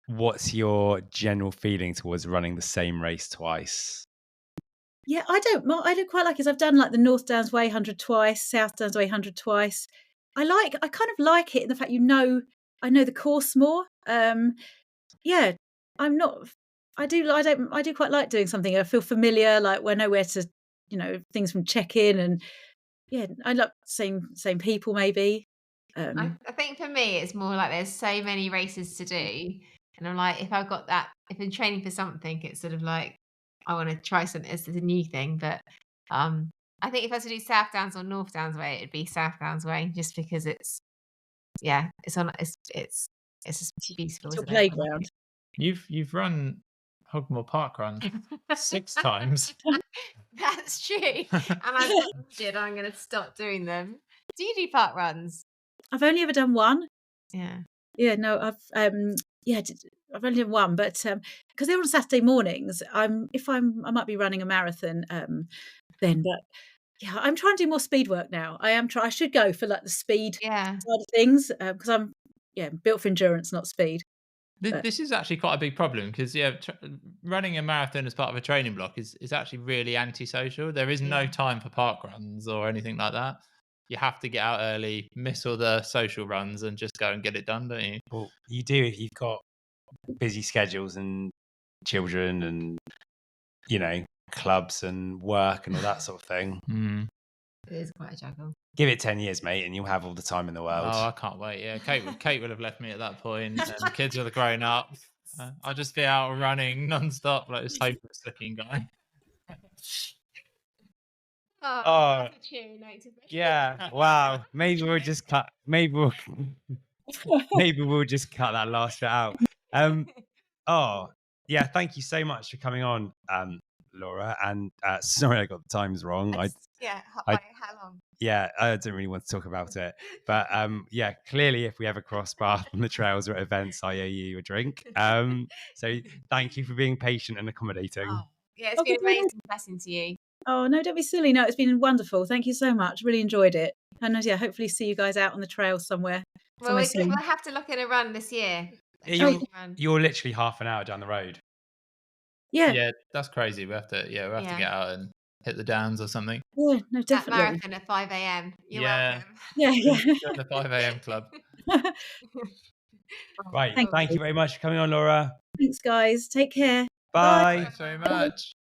What's your general feeling towards running the same race twice? Yeah, I don't quite like it. I've done like the North Downs Way 100 twice, South Downs Way 100 twice. I kind of like it in the fact I know the course more. I'm not. I do quite like doing something. I feel familiar, like I know where to, things from check-in, and I like same people maybe. I think for me, it's more like there's so many races to do, and I'm like, if I've got that, if I'm training for something, it's sort of like I want to try something as a new thing. But I think if I was to do South Downs or North Downs Way, it'd be South Downs Way, just because it's just beautiful. It's a playground. You've run Hogmore Park Run 6 times. That's true, and I'm going to stop doing them. Do you do park runs? I've only ever done one. Yeah. No, I've only done one, but because they're on Saturday mornings, I might be running a marathon then, but yeah, I'm trying to do more speed work now. I should go for like the speed side of things because I'm built for endurance, not speed. This is actually quite a big problem because running a marathon as part of a training block is actually really antisocial. There is no time for park runs or anything like that. You have to get out early, miss all the social runs, and just go and get it done, don't you? Well, you do if you've got busy schedules and children and clubs and work and all that sort of thing. It is quite a juggle. Give it 10 years, mate, and you'll have all the time in the world. Oh, I can't wait. Yeah, Kate would have left me at that point, and the kids would have grown up. I'd just be out running non-stop like this hopeless looking guy. Oh, that's a cheery note to finish. Yeah. Wow. Maybe we'll just cut. Maybe we'll just cut that last bit out. Oh, yeah. Thank you so much for coming on, Laura. And sorry, I got the times wrong. By how long? Yeah, I don't really want to talk about it, but clearly, if we ever cross paths on the trails or at events, I owe you a drink. So thank you for being patient and accommodating. It's been amazing listening to you. Oh no, don't be silly. No, it's been wonderful. Thank you so much. Really enjoyed it, and hopefully see you guys out on the trail somewhere. Well, we'll have to look at a run this year. You're literally half an hour down the road. Yeah, that's crazy. We have to get out and hit the downs or something. Yeah, no, definitely. That marathon at 5 a.m. You're welcome. Yeah. Join the 5 a.m. club. Right. Thank you very much for coming on, Laura. Thanks, guys. Take care. Bye. Thanks very much.